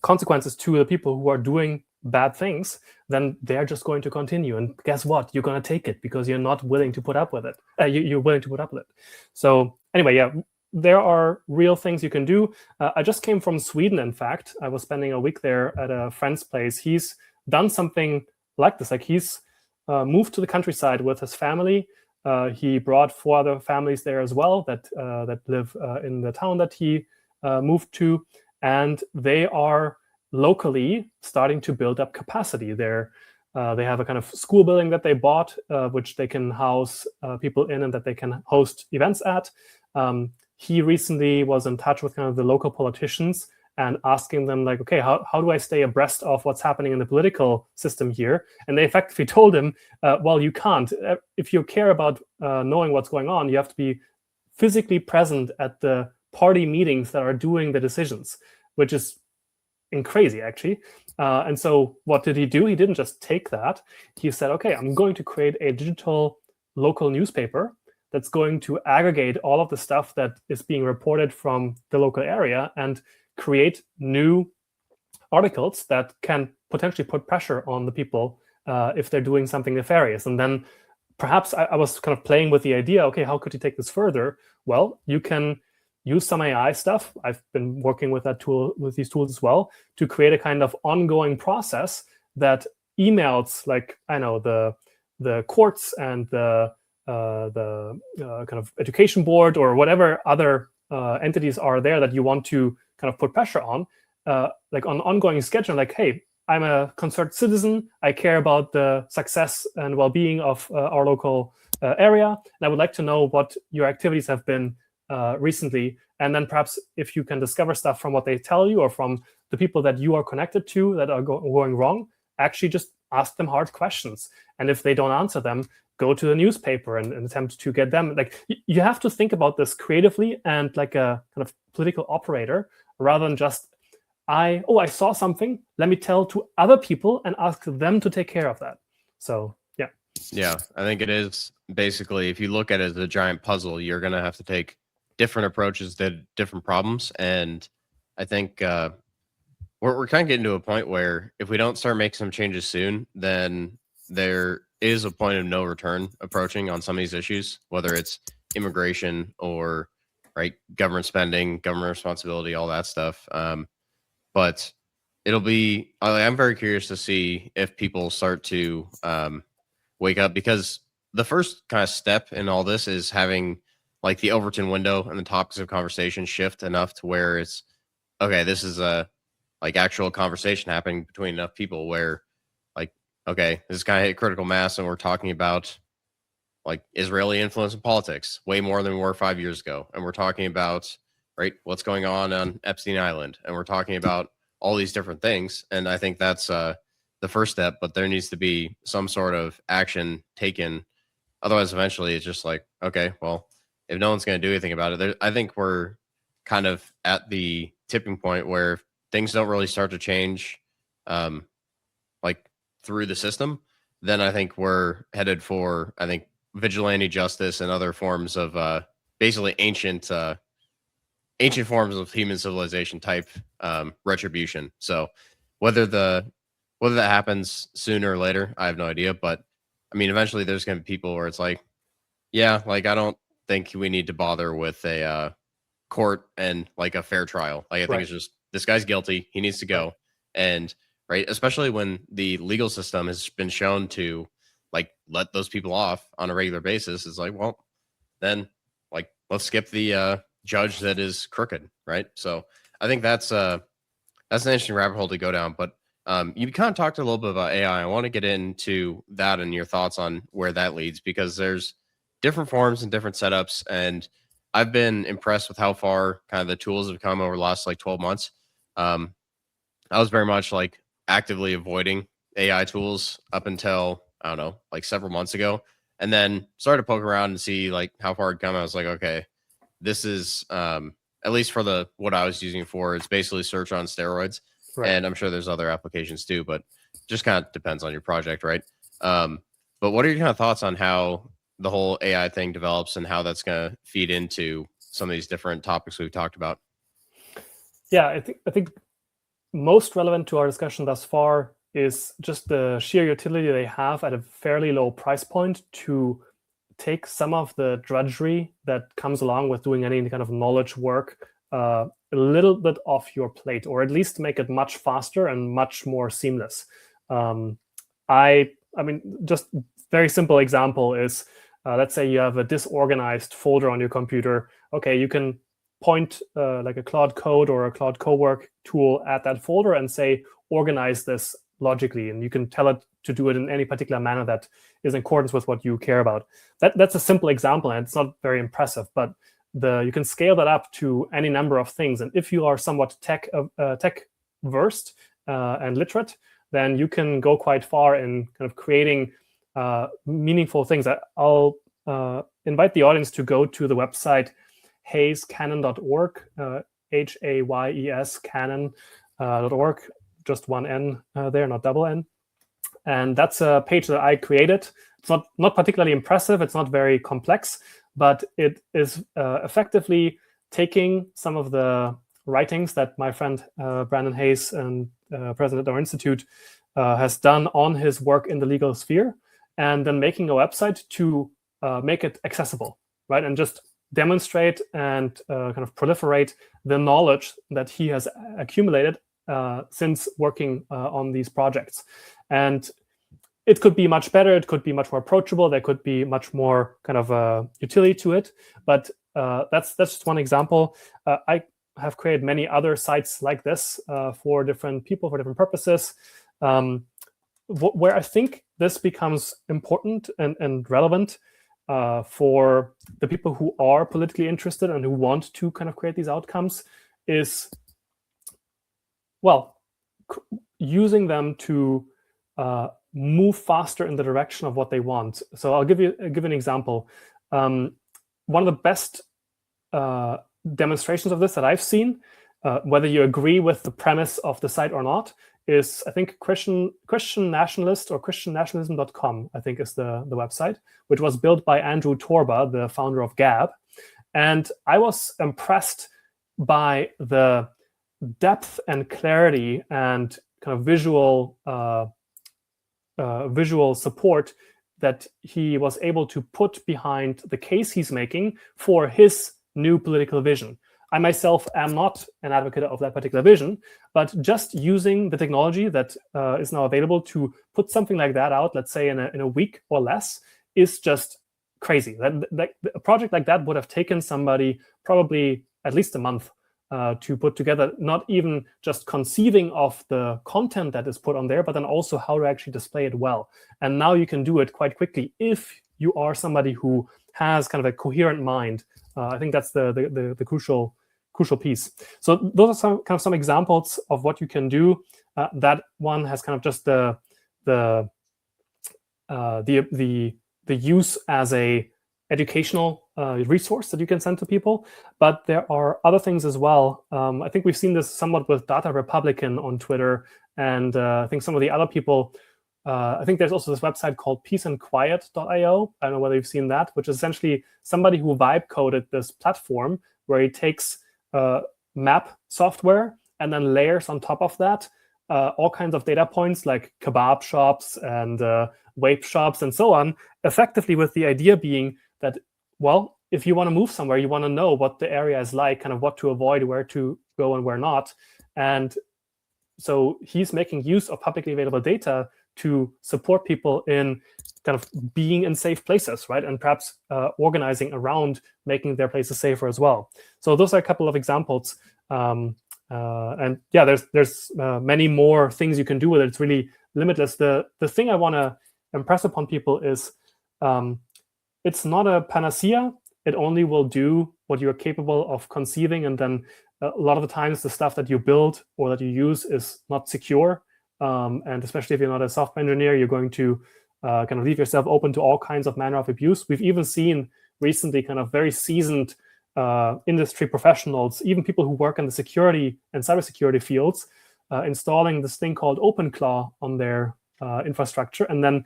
[SPEAKER 2] consequences to the people who are doing bad things, then they're just going to continue. And guess what? You're going to take it because you're not willing to put up with it. You're willing to put up with it. So anyway, yeah, there are real things you can do. I just came from Sweden, in fact. I was spending a week there at a friend's place. He's done something like this. Like, he's moved to the countryside with his family. He brought 4 other families there as well that live in the town that he moved to. And they are locally starting to build up capacity there. They have a kind of school building that they bought, which they can house people in and that they can host events at. He recently was in touch with kind of the local politicians and asking them, like, okay, how do I stay abreast of what's happening in the political system here? And they effectively told him, well, you can't. If you care about knowing what's going on, you have to be physically present at the party meetings that are doing the decisions, which is crazy, actually. And so what did he do? He didn't just take that. He said, okay, I'm going to create a digital local newspaper that's going to aggregate all of the stuff that is being reported from the local area and create new articles that can potentially put pressure on the people if they're doing something nefarious. And then perhaps I was kind of playing with the idea, okay, how could you take this further? Well, you can use some AI stuff. I've been working with these tools as well, to create a kind of ongoing process that emails, like, I know, the courts and the kind of education board or whatever other entities are there that you want to kind of put pressure on, like on an ongoing schedule, like, hey, I'm a concerned citizen. I care about the success and well-being of our local area, and I would like to know what your activities have been recently. And then perhaps if you can discover stuff from what they tell you or from the people that you are connected to that are going wrong, actually just ask them hard questions. And if they don't answer them, go to the newspaper and attempt to get them. Like, you have to think about this creatively and like a kind of political operator, rather than just, I saw something, let me tell to other people and ask them to take care of that. So
[SPEAKER 1] yeah, I think it is basically, if you look at it as a giant puzzle, you're going to have to take different approaches to different problems. And I think we're kind of getting to a point where if we don't start making some changes soon, then there is a point of no return approaching on some of these issues, whether it's immigration or government spending, government responsibility, all that stuff. But it'll be, I'm very curious to see if people start to wake up, because the first kind of step in all this is having like the Overton window and the topics of conversation shift enough to where it's, okay, this is a like actual conversation happening between enough people where, like, okay, this is kind of hit critical mass and we're talking about like Israeli influence in politics way more than we were 5 years ago. And we're talking about, what's going on Epstein Island. And we're talking about all these different things. And I think that's the first step, but there needs to be some sort of action taken. Otherwise, eventually it's just like, okay, well, if no one's going to do anything about it, I think we're kind of at the tipping point where things don't really start to change like through the system, then I think we're headed for, I think, vigilante justice and other forms of basically ancient forms of human civilization type retribution. So whether that happens sooner or later, I have no idea. But I mean, eventually there's going to be people where it's like, yeah, like I don't think we need to bother with a court and like a fair trial. Like I think it's just this guy's guilty, he needs to go. And especially when the legal system has been shown to like let those people off on a regular basis, it's like, well, then like let's skip the judge that is crooked, right? So I think that's an interesting rabbit hole to go down. But you kind of talked a little bit about AI. I want to get into that and your thoughts on where that leads, because there's different forms and different setups, and I've been impressed with how far kind of the tools have come over the last like 12 months. I was very much like actively avoiding AI tools up until, I don't know, like several months ago, and then started to poke around and see like how far it'd come. I was like, okay, this is at least for what I was using it for, it's basically search on steroids. And I'm sure there's other applications too, but just kind of depends on your project, right? But what are your kind of thoughts on how the whole AI thing develops and how that's going to feed into some of these different topics we've talked about?
[SPEAKER 2] Yeah, I think most relevant to our discussion thus far is just the sheer utility they have at a fairly low price point to take some of the drudgery that comes along with doing any kind of knowledge work a little bit off your plate, or at least make it much faster and much more seamless. I mean, just very simple example is, let's say you have a disorganized folder on your computer. Okay, you can point like a Claude Code or a Claude Cowork tool at that folder and say, organize this logically. And you can tell it to do it in any particular manner that is in accordance with what you care about. That's a simple example, and it's not very impressive, but you can scale that up to any number of things. And if you are somewhat tech versed and literate, then you can go quite far in kind of creating meaningful things. I'll invite the audience to go to the website hayescanon.org, HAYES canon.org, just one N there, not double N. And that's a page that I created. It's not particularly impressive. It's not very complex, but it is effectively taking some of the writings that my friend Brandon Hayes, and president of our institute, has done on his work in the legal sphere, and then making a website to make it accessible, right? And just demonstrate and kind of proliferate the knowledge that he has accumulated since working on these projects. And it could be much better. It could be much more approachable. There could be much more kind of utility to it. But that's just one example. I have created many other sites like this for different people, for different purposes, where I think this becomes important and relevant for the people who are politically interested and who want to kind of create these outcomes is, well, using them to move faster in the direction of what they want. So I'll give an example. One of the best demonstrations of this that I've seen, whether you agree with the premise of the site or not, is, I think, Christian Nationalist, or christiannationalism.com, I think is the website, which was built by Andrew Torba, the founder of Gab. And I was impressed by the depth and clarity and kind of visual support that he was able to put behind the case he's making for his new political vision. I myself am not an advocate of that particular vision, but just using the technology that is now available to put something like that out, let's say in a week or less, is just crazy. That a project like that would have taken somebody probably at least a month to put together, not even just conceiving of the content that is put on there, but then also how to actually display it well. And now you can do it quite quickly if you are somebody who has kind of a coherent mind. I think that's the crucial piece. So those are some examples of what you can do. That one has kind of just the use as a educational resource that you can send to people, but there are other things as well. I think we've seen this somewhat with Data Republican on Twitter, and I think some of the other people I think there's also this website called peaceandquiet.io. I don't know whether you've seen that, which is essentially somebody who vibe coded this platform where he takes map software and then layers on top of that all kinds of data points like kebab shops and vape shops and so on, effectively with the idea being that, well, if you want to move somewhere, you want to know what the area is like, kind of what to avoid, where to go and where not. And so he's making use of publicly available data to support people in kind of being in safe places, right? And perhaps organizing around making their places safer as well. So those are a couple of examples. And yeah, there's many more things you can do with it. It's really limitless. The thing I want to impress upon people is it's not a panacea. It only will do what you're capable of conceiving, and then a lot of the times the stuff that you build or that you use is not secure. And especially if you're not a software engineer, you're going to kind of leave yourself open to all kinds of manner of abuse. We've even seen recently kind of very seasoned industry professionals, even people who work in the security and cybersecurity fields, installing this thing called OpenClaw on their infrastructure, and then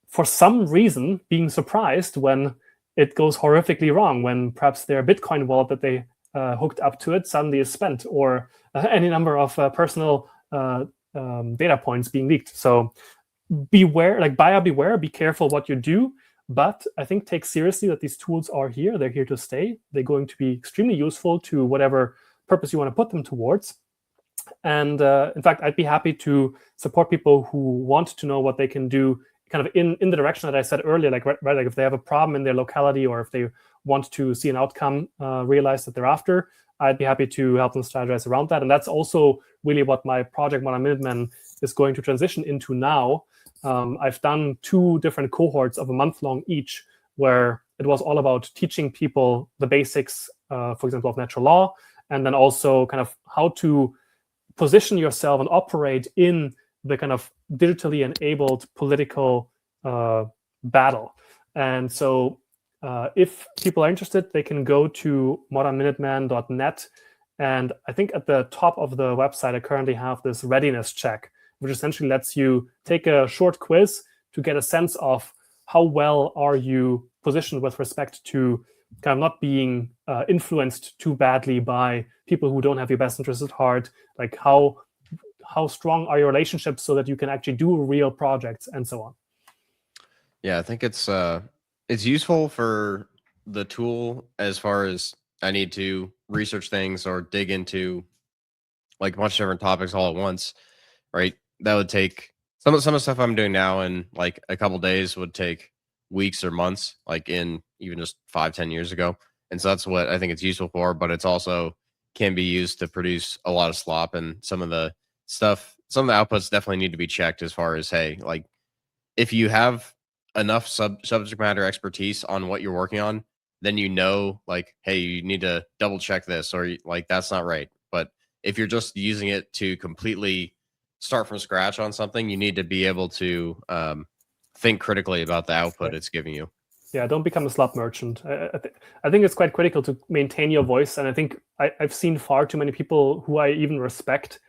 [SPEAKER 2] for some reason being surprised when it goes horrifically wrong, when perhaps their Bitcoin wallet that they hooked up to it suddenly is spent, or any number of personal data points being leaked. So beware, like buyer beware, be careful what you do. But I think take seriously that these tools are here. They're here to stay. They're going to be extremely useful to whatever purpose you want to put them towards. And in fact, I'd be happy to support people who want to know what they can do kind of in the direction that I said earlier, like, right, like if they have a problem in their locality or if they want to see an outcome realized that they're after, I'd be happy to help them strategize around that. And that's also really what my project Modern Minutemen is going to transition into now. I've done 2 different cohorts of a month long each, where it was all about teaching people the basics, for example, of natural law, and then also kind of how to position yourself and operate in the kind of digitally enabled political battle. And so if people are interested, they can go to modernminuteman.net. And I think at the top of the website, I currently have this readiness check, which essentially lets you take a short quiz to get a sense of how well are you positioned with respect to kind of not being influenced too badly by people who don't have your best interests at heart, like how strong are your relationships so that you can actually do real projects and so on.
[SPEAKER 1] Yeah, I think it's useful for the tool as far as I need to research things or dig into like a bunch of different topics all at once, right? That would take some of the stuff I'm doing now in like a couple days would take weeks or months, like in even just 5-10 years ago. And so that's what I think it's useful for, but it's also can be used to produce a lot of slop, and some of the outputs definitely need to be checked as far as, hey, like if you have enough subject matter expertise on what you're working on, then like, hey, you need to double check this, or like that's not right. But if you're just using it to completely start from scratch on something, you need to be able to think critically about the output it's giving you.
[SPEAKER 2] Yeah, don't become a slop merchant. I think it's quite critical to maintain your voice. And I think I've seen far too many people who I even respect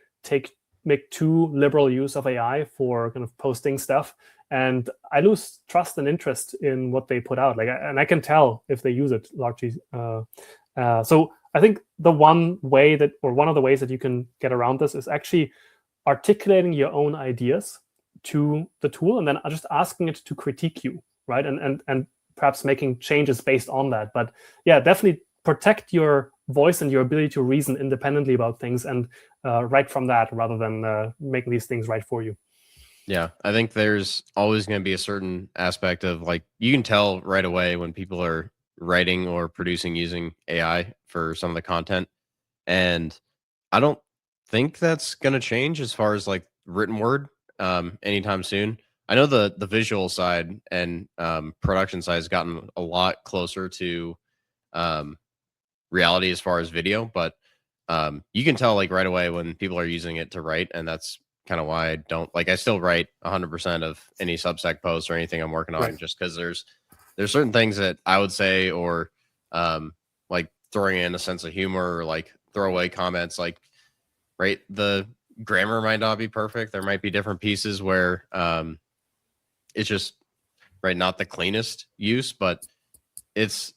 [SPEAKER 2] make too liberal use of AI for kind of posting stuff. And I lose trust and interest in what they put out. And I can tell if they use it largely. So I think one of the ways that you can get around this is actually articulating your own ideas to the tool and then just asking it to critique you, right? And perhaps making changes based on that. But yeah, definitely protect your voice and your ability to reason independently about things and write from that rather than making these things right for you.
[SPEAKER 1] Yeah, I think there's always going to be a certain aspect of like, you can tell right away when people are writing or producing using AI for some of the content. And I don't think that's going to change as far as like written word anytime soon. I know the visual side and production side has gotten a lot closer to reality as far as video, but you can tell like right away when people are using it to write, and that's kind of why I still write 100% of any Substack posts or anything I'm working on, right? Just because there's certain things that I would say, or like throwing in a sense of humor or like throwaway comments, like, right, the grammar might not be perfect. There might be different pieces where it's just right, not the cleanest use, but it's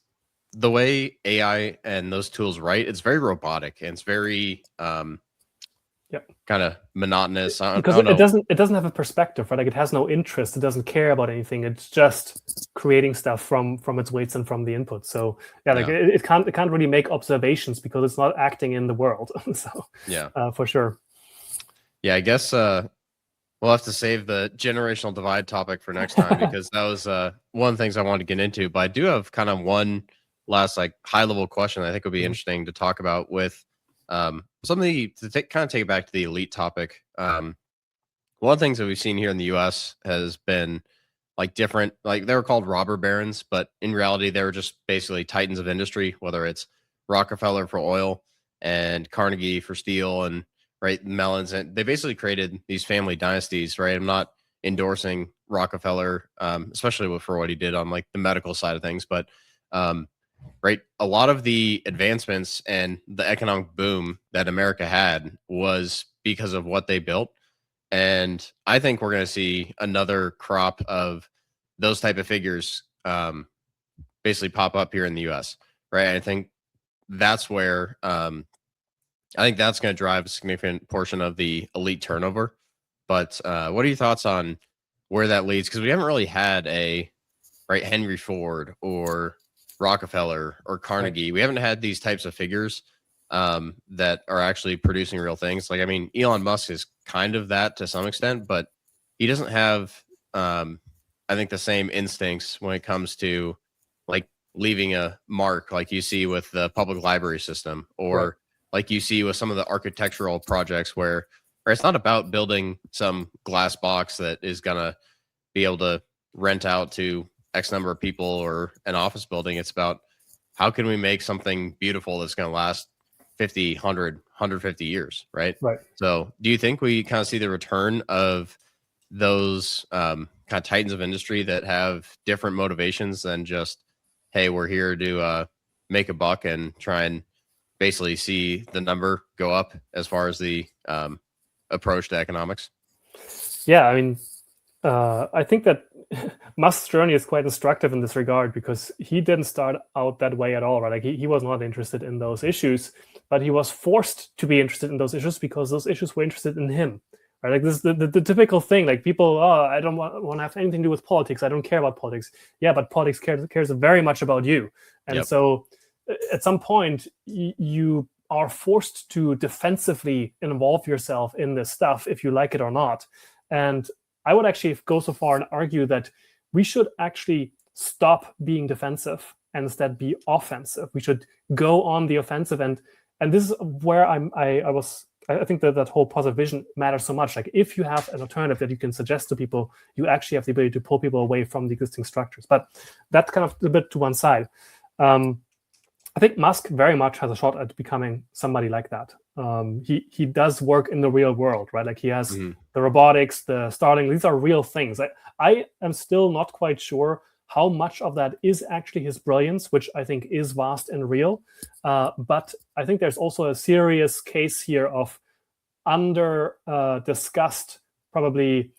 [SPEAKER 1] the way AI and those tools write. It's very robotic and it's very kind of monotonous. I
[SPEAKER 2] Because
[SPEAKER 1] don't
[SPEAKER 2] it
[SPEAKER 1] know.
[SPEAKER 2] doesn't have a perspective, right? Like it has no interest. It doesn't care about anything. It's just creating stuff from its weights and from the input. So yeah, like
[SPEAKER 1] Yeah.
[SPEAKER 2] it can't really make observations because it's not acting in the world. So
[SPEAKER 1] Yeah.
[SPEAKER 2] for sure.
[SPEAKER 1] Yeah, I guess we'll have to save the generational divide topic for next time because that was one of the things I wanted to get into. But I do have kind of one last like high level question I think would be interesting to talk about with something to kind of take it back to the elite topic. One of the things that we've seen here in the U.S. has been like different, like they were called robber barons, but in reality they were just basically titans of industry, whether it's Rockefeller for oil and Carnegie for steel and right Mellons, and they basically created these family dynasties, right? I'm not endorsing Rockefeller, especially for what he did on like the medical side of things, but right, a lot of the advancements and the economic boom that America had was because of what they built. And I think we're going to see another crop of those type of figures basically pop up here in the U.S. Right? I think that's where I think that's going to drive a significant portion of the elite turnover. But what are your thoughts on where that leads? Because we haven't really had a right Henry Ford or Rockefeller or Carnegie. Right. We haven't had these types of figures that are actually producing real things. Like, I mean, Elon Musk is kind of that to some extent, but he doesn't have, I think, the same instincts when it comes to like leaving a mark, like you see with the public library system, or like you see with some of the architectural projects where it's not about building some glass box that is going to be able to rent out to X number of people or an office building. It's about how can we make something beautiful that's going to last 50, 100, 150 years, right?
[SPEAKER 2] Right.
[SPEAKER 1] So do you think we kind of see the return of those kind of titans of industry that have different motivations than just, hey, we're here to make a buck and try and basically see the number go up as far as the approach to economics?
[SPEAKER 2] Yeah, I mean, I think that Musk's journey is quite instructive in this regard because he didn't start out that way at all, right? Like he was not interested in those issues, but he was forced to be interested in those issues because those issues were interested in him, right? Like this is the typical thing. Like people, oh, I don't want to have anything to do with politics. I don't care about politics. Yeah, but politics cares very much about you. And so at some point, you are forced to defensively involve yourself in this stuff if you like it or not. And I would actually go so far and argue that we should actually stop being defensive and instead be offensive. We should go on the offensive, and this is where I think that whole positive vision matters so much. Like if you have an alternative that you can suggest to people, you actually have the ability to pull people away from the existing structures. But that's kind of a bit to one side. I think Musk very much has a shot at becoming somebody like that. He does work in the real world, right? Like he has the robotics, the Starlink. These are real things. I am still not quite sure how much of that is actually his brilliance, which I think is vast and real. But I think there's also a serious case here of under discussed, probably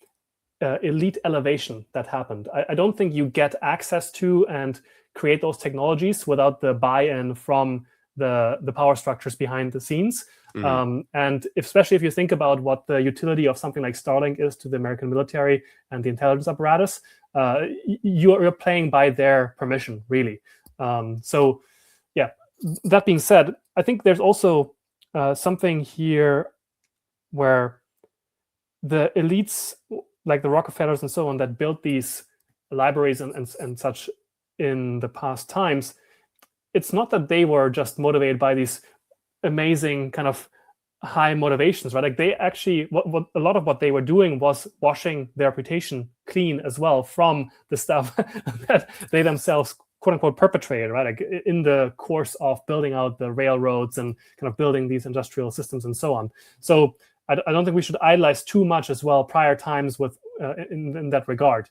[SPEAKER 2] elite elevation that happened. I don't think you get access to and create those technologies without the buy-in from the power structures behind the scenes. And especially if you think about what the utility of something like Starlink is to the American military and the intelligence apparatus, you're playing by their permission, really. So yeah, that being said, I think there's also something here where the elites, like the Rockefellers and so on, that built these libraries and such in the past times, it's not that they were just motivated by these amazing kind of high motivations, right? Like they actually, what a lot of what they were doing was washing their reputation clean as well from the stuff that they themselves, quote unquote, perpetrated, right? Like in the course of building out the railroads and kind of building these industrial systems and so on. So I don't think we should idolize too much as well prior times with in that regard.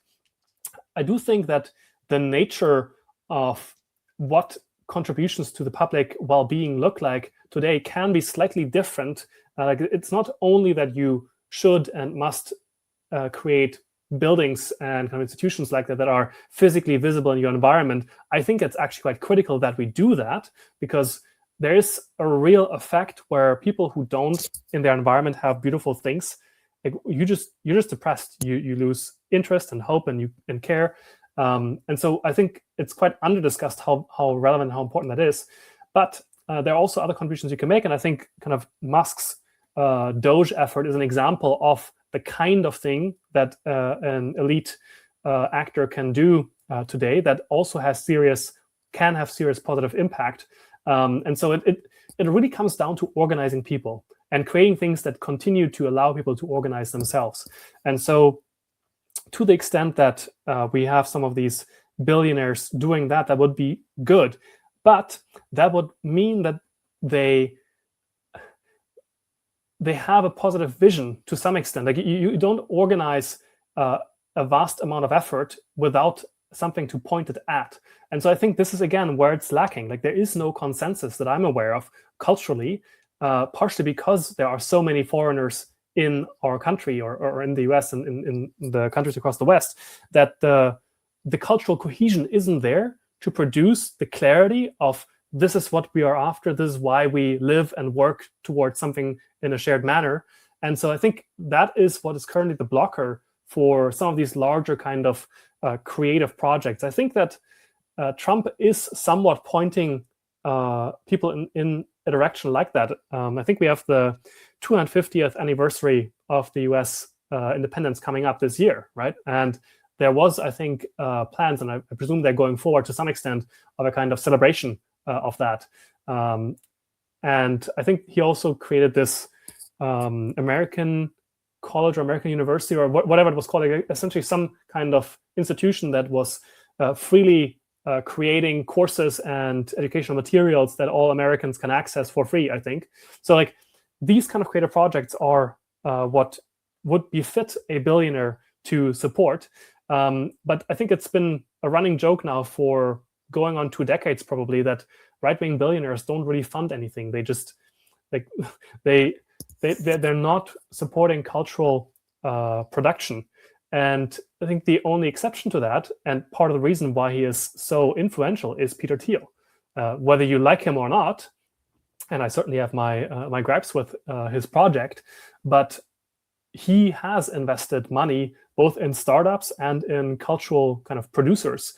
[SPEAKER 2] I do think that the nature of what contributions to the public well-being look like today can be slightly different. Like it's not only that you should and must create buildings and kind of institutions like that are physically visible in your environment, I think it's actually quite critical that we do that, because there is a real effect where people who don't in their environment have beautiful things, like you're just depressed. You lose interest and hope and care. And so I think it's quite under discussed how relevant, how important that is. But there are also other contributions you can make, and I think kind of Musk's Doge effort is an example of the kind of thing that an elite actor can do today that also can have serious positive impact. And so it really comes down to organizing people and creating things that continue to allow people to organize themselves. And so to the extent that we have some of these billionaires doing that, that would be good. But that would mean that they have a positive vision to some extent. Like you don't organize a vast amount of effort without something to point it at. And so I think this is, again, where it's lacking. Like there is no consensus that I'm aware of culturally, partially because there are so many foreigners in our country or in the US and in the countries across the West, that the cultural cohesion isn't there to produce the clarity of this is what we are after, this is why we live and work towards something in a shared manner. And so I think that is what is currently the blocker for some of these larger kind of creative projects. I think that Trump is somewhat pointing people in a direction like that. I think we have the 250th anniversary of the US independence coming up this year, right? And there was, I think, plans, and I presume they're going forward to some extent, of a kind of celebration of that. And I think he also created this American college or American university or whatever it was called, essentially some kind of institution that was freely creating courses and educational materials that all Americans can access for free, I think. So like these kind of creative projects are what would befit a billionaire to support. But I think it's been a running joke now for going on 2 decades probably that right-wing billionaires don't really fund anything. They just like they're not supporting cultural production. And I think the only exception to that, and part of the reason why he is so influential, is Peter Thiel. Whether you like him or not, and I certainly have my gripes with his project, but he has invested money both in startups and in cultural kind of producers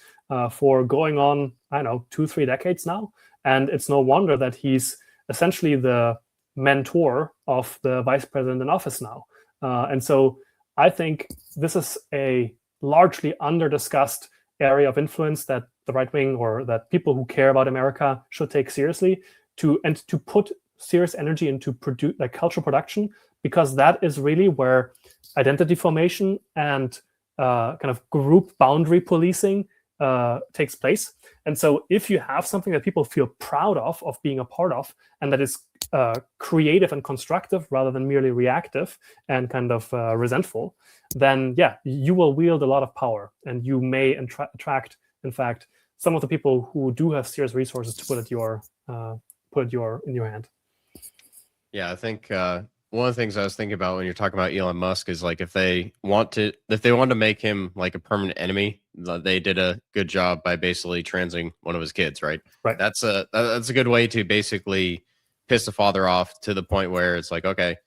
[SPEAKER 2] for going on, I don't know, 2-3 decades now. And it's no wonder that he's essentially the mentor of the vice president in office now. And so I think this is a largely under-discussed area of influence that the right wing or that people who care about America should take seriously to put serious energy into cultural production, because that is really where identity formation and kind of group boundary policing takes place. And so if you have something that people feel proud of being a part of, and that is creative and constructive rather than merely reactive and kind of resentful, then yeah, you will wield a lot of power, and you may attract, in fact, some of the people who do have serious resources to put in your hand.
[SPEAKER 1] Yeah, I think one of the things I was thinking about when you're talking about Elon Musk is like if they want to make him like a permanent enemy, they did a good job by basically transing one of his kids, right?
[SPEAKER 2] Right.
[SPEAKER 1] That's a good way to basically piss the father off to the point where it's like, okay,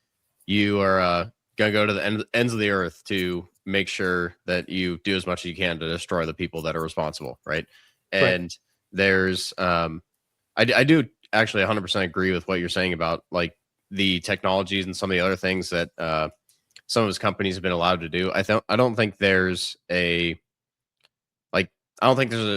[SPEAKER 1] you are gonna go to the ends of the earth to make sure that you do as much as you can to destroy the people that are responsible, right? And there's I do actually 100% agree with what you're saying about like the technologies and some of the other things that some of his companies have been allowed to do. I don't think there's a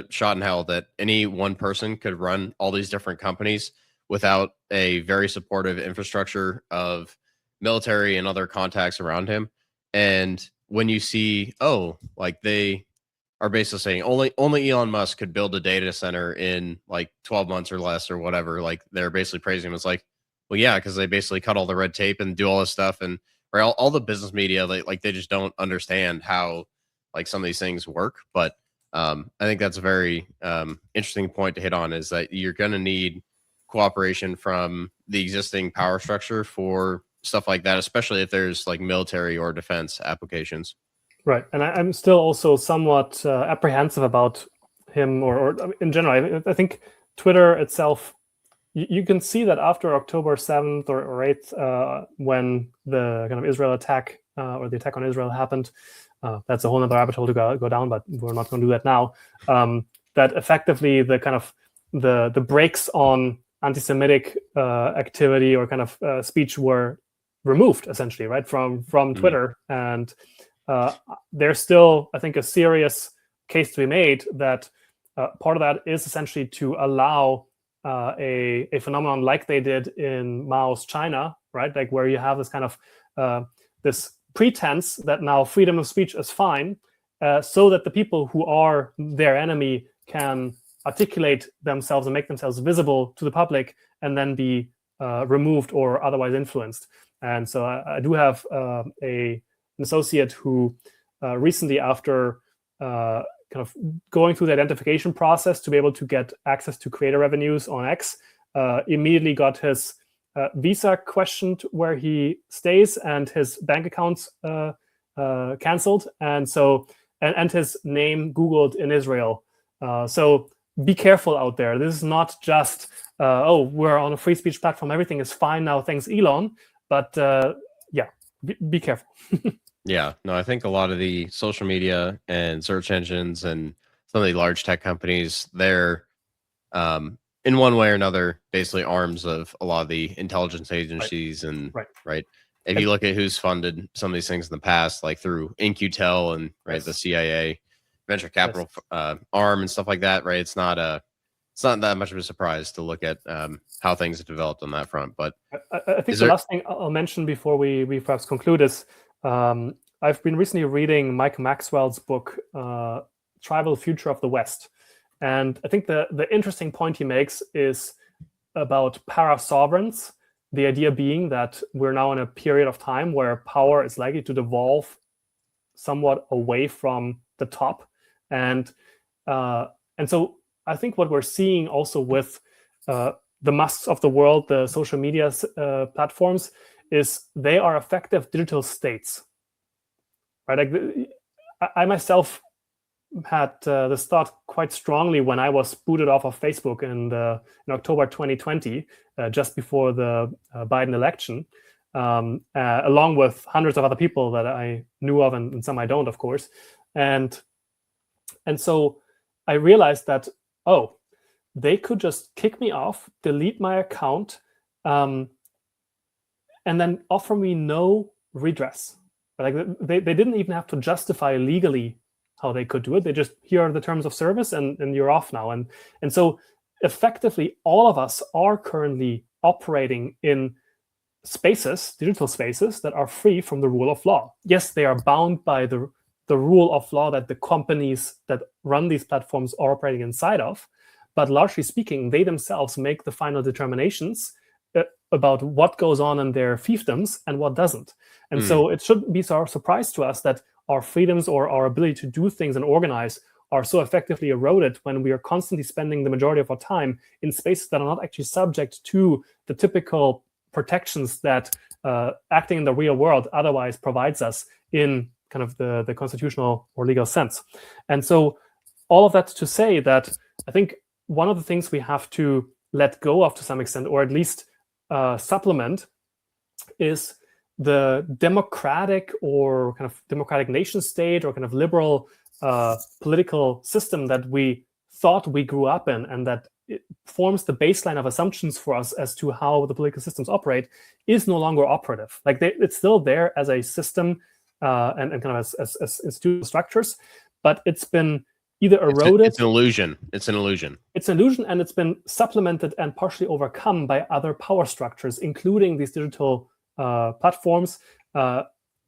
[SPEAKER 1] shot in hell that any one person could run all these different companies without a very supportive infrastructure of military and other contacts around him. And when you see, like they are basically saying only Elon Musk could build a data center in like 12 months or less or whatever, like they're basically praising him. It's like, well, yeah, because they basically cut all the red tape and do all this stuff, and all the business media, they just don't understand how like some of these things work. But I think that's a very interesting point to hit on, is that you're going to need cooperation from the existing power structure for stuff like that, especially if there's like military or defense applications.
[SPEAKER 2] Right, and I'm still also somewhat apprehensive about him, or in general. I think Twitter itself, you can see that after October 7th or 8th, when the kind of Israel attack or the attack on Israel happened, that's a whole other rabbit hole to go down, but we're not going to do that now. That effectively the kind of the brakes on anti-Semitic activity or kind of speech were removed essentially, right, from Twitter. And there's still, I think, a serious case to be made that part of that is essentially to allow a phenomenon like they did in Mao's China, right? Like where you have this kind of this pretense that now freedom of speech is fine, so that the people who are their enemy can articulate themselves and make themselves visible to the public, and then be removed or otherwise influenced. And so I do have an associate who recently, after kind of going through the identification process to be able to get access to creator revenues on X, immediately got his visa questioned where he stays and his bank accounts canceled, and so and his name Googled in Israel. So be careful out there. This is not just oh, we're on a free speech platform, everything is fine now, thanks Elon. But yeah, be careful.
[SPEAKER 1] Yeah, no, I think a lot of the social media and search engines and some of the large tech companies, they're in one way or another basically arms of a lot of the intelligence agencies. And right. If you look at who's funded some of these things in the past, like through InQtel and the CIA venture capital arm and stuff like that, right? It's not that much of a surprise to look at how things have developed on that front. But
[SPEAKER 2] I think the last thing I'll mention before we perhaps conclude is I've been recently reading Mike Maxwell's book, Tribal Future of the West. And I think the interesting point he makes is about para-sovereigns, the idea being that we're now in a period of time where power is likely to devolve somewhat away from the top. And so I think what we're seeing also with the Musks of the world, the social media platforms, is they are effective digital states, right? Like I myself had this thought quite strongly when I was booted off of Facebook in October 2020, just before the Biden election, along with hundreds of other people that I knew of, and some I don't, of course. And so I realized that, oh, they could just kick me off, delete my account, and then offer me no redress. Like they didn't even have to justify legally how they could do it. They just, here are the terms of service, and you're off now. And so effectively, all of us are currently operating in spaces, digital spaces, that are free from the rule of law. Yes, they are bound by the rule of law that the companies that run these platforms are operating inside of, but largely speaking, they themselves make the final determinations about what goes on in their fiefdoms and what doesn't. And so it shouldn't be a surprise to us that our freedoms or our ability to do things and organize are so effectively eroded when we are constantly spending the majority of our time in spaces that are not actually subject to the typical protections that acting in the real world otherwise provides us in kind of the constitutional or legal sense. And so all of that to say that I think one of the things we have to let go of to some extent, or at least supplement, is the democratic or kind of democratic nation state or kind of liberal political system that we thought we grew up in, and that it forms the baseline of assumptions for us as to how the political systems operate, is no longer operative. Like it's still there as a system and kind of as institutional structures, but it's been either eroded.
[SPEAKER 1] It's an illusion. It's an illusion.
[SPEAKER 2] It's an illusion, and it's been supplemented and partially overcome by other power structures, including these digital platforms.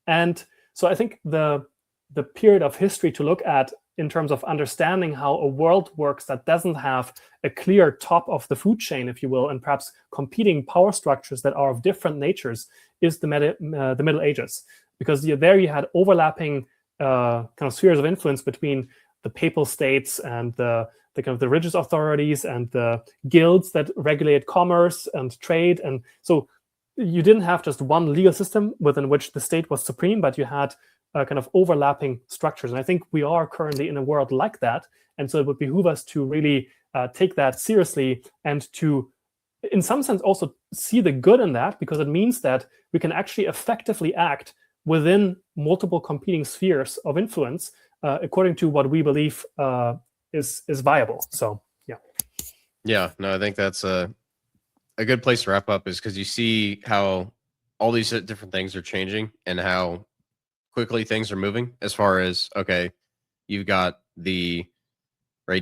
[SPEAKER 2] And so I think the period of history to look at in terms of understanding how a world works that doesn't have a clear top of the food chain, if you will, and perhaps competing power structures that are of different natures, is the Middle Ages. Because there you had overlapping kind of spheres of influence between the papal states and the kind of the religious authorities and the guilds that regulate commerce and trade. And so you didn't have just one legal system within which the state was supreme, but you had kind of overlapping structures. And I think we are currently in a world like that. And so it would behoove us to really take that seriously and to, in some sense, also see the good in that, because it means that we can actually effectively act within multiple competing spheres of influence according to what we believe is viable. So, yeah.
[SPEAKER 1] Yeah, no, I think that's a good place to wrap up, is because you see how all these different things are changing and how quickly things are moving as far as, okay, you've got the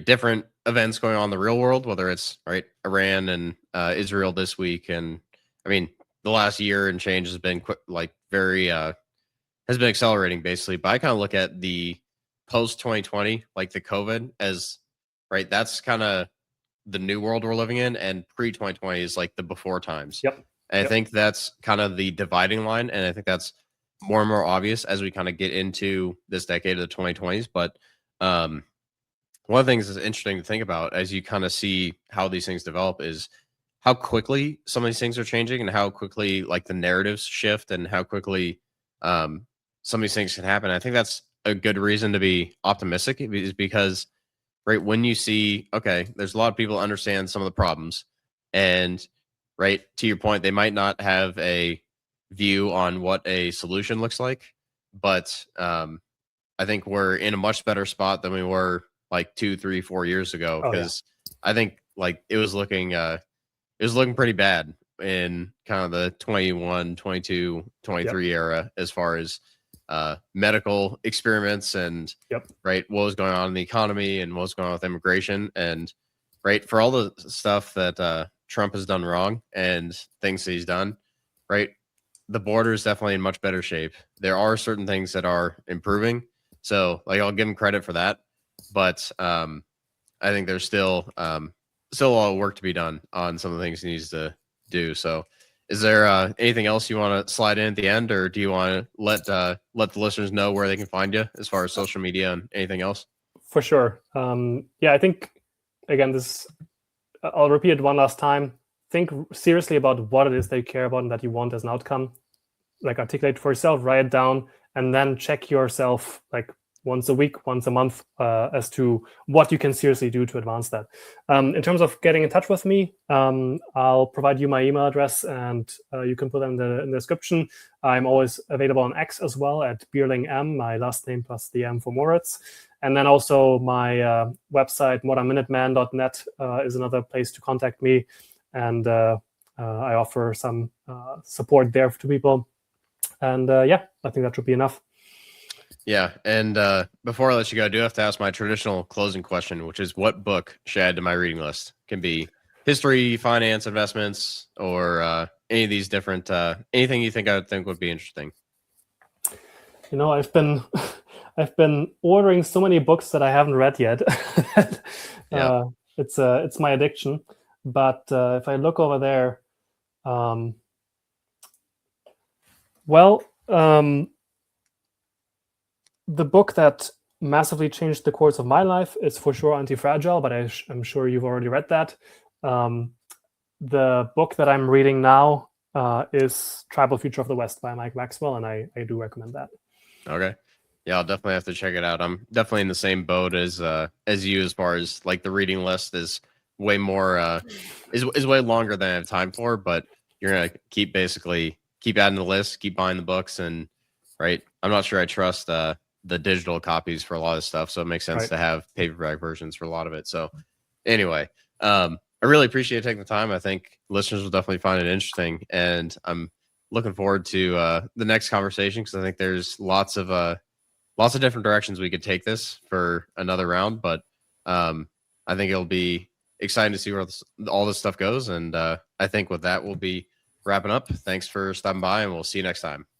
[SPEAKER 1] different events going on in the real world, whether it's Iran and Israel this week. And I mean, the last year and change has been very has been accelerating basically. But I kind of look at the post 2020, like the COVID, as that's kind of the new world we're living in, and pre 2020 is like the before times.
[SPEAKER 2] Yep.
[SPEAKER 1] And I think that's kind of the dividing line, and I think that's more and more obvious as we kind of get into this decade of the 2020s. But one of the things that's interesting to think about as you kind of see how these things develop is how quickly some of these things are changing, and how quickly like the narratives shift, and how quickly some of these things can happen. I think that's a good reason to be optimistic, is because when you see, okay, there's a lot of people who understand some of the problems, and to your point, they might not have a view on what a solution looks like, but I think we're in a much better spot than we were like 2, 3, 4 years ago, because I think like it was looking pretty bad in kind of the 21, 22, 23 era, as far as medical experiments and what was going on in the economy and what was going on with immigration, and for all the stuff that Trump has done wrong and things that he's done, the border is definitely in much better shape. There are certain things that are improving, so like I'll give him credit for that, but I think there's still a lot of work to be done on some of the things he needs to do. So is there anything else you want to slide in at the end, or do you want to let the listeners know where they can find you as far as social media and anything else?
[SPEAKER 2] For sure. I think, again, I'll repeat it one last time. Think seriously about what it is that you care about and that you want as an outcome. Like, articulate for yourself, write it down, and then check yourself like once a week, once a month, as to what you can seriously do to advance that. In terms of getting in touch with me, I'll provide you my email address, and you can put it in the description. I'm always available on X as well, at Bierling M, my last name plus the M for Moritz. And then also my website, modernminuteman.net, is another place to contact me. And I offer some support there to people. And I think that should be enough.
[SPEAKER 1] Yeah, and before I let you go, I do have to ask my traditional closing question, which is, what book should I add to my reading list? Can be history, finance, investments, or any of these different, anything you think I would think would be interesting.
[SPEAKER 2] I've been ordering so many books that I haven't read yet. It's my addiction. But if I look over there, the book that massively changed the course of my life is for sure Anti-Fragile, but I'm sure you've already read that. The book that I'm reading now is Tribal Future of the West by Mike Maxwell, and I do recommend that.
[SPEAKER 1] Okay. Yeah, I'll definitely have to check it out. I'm definitely in the same boat as you, as far as like the reading list is way more is way longer than I have time for, but you're gonna keep adding to the list, keep buying the books, and I'm not sure I trust the digital copies for a lot of stuff, so it makes sense to have paperback versions for a lot of it. So anyway, I really appreciate taking the time. I think listeners will definitely find it interesting, and I'm looking forward to the next conversation, because I think there's lots of different directions we could take this for another round, but I think it'll be exciting to see where all this stuff goes. And I think with that, we'll be wrapping up. Thanks for stopping by, and we'll see you next time.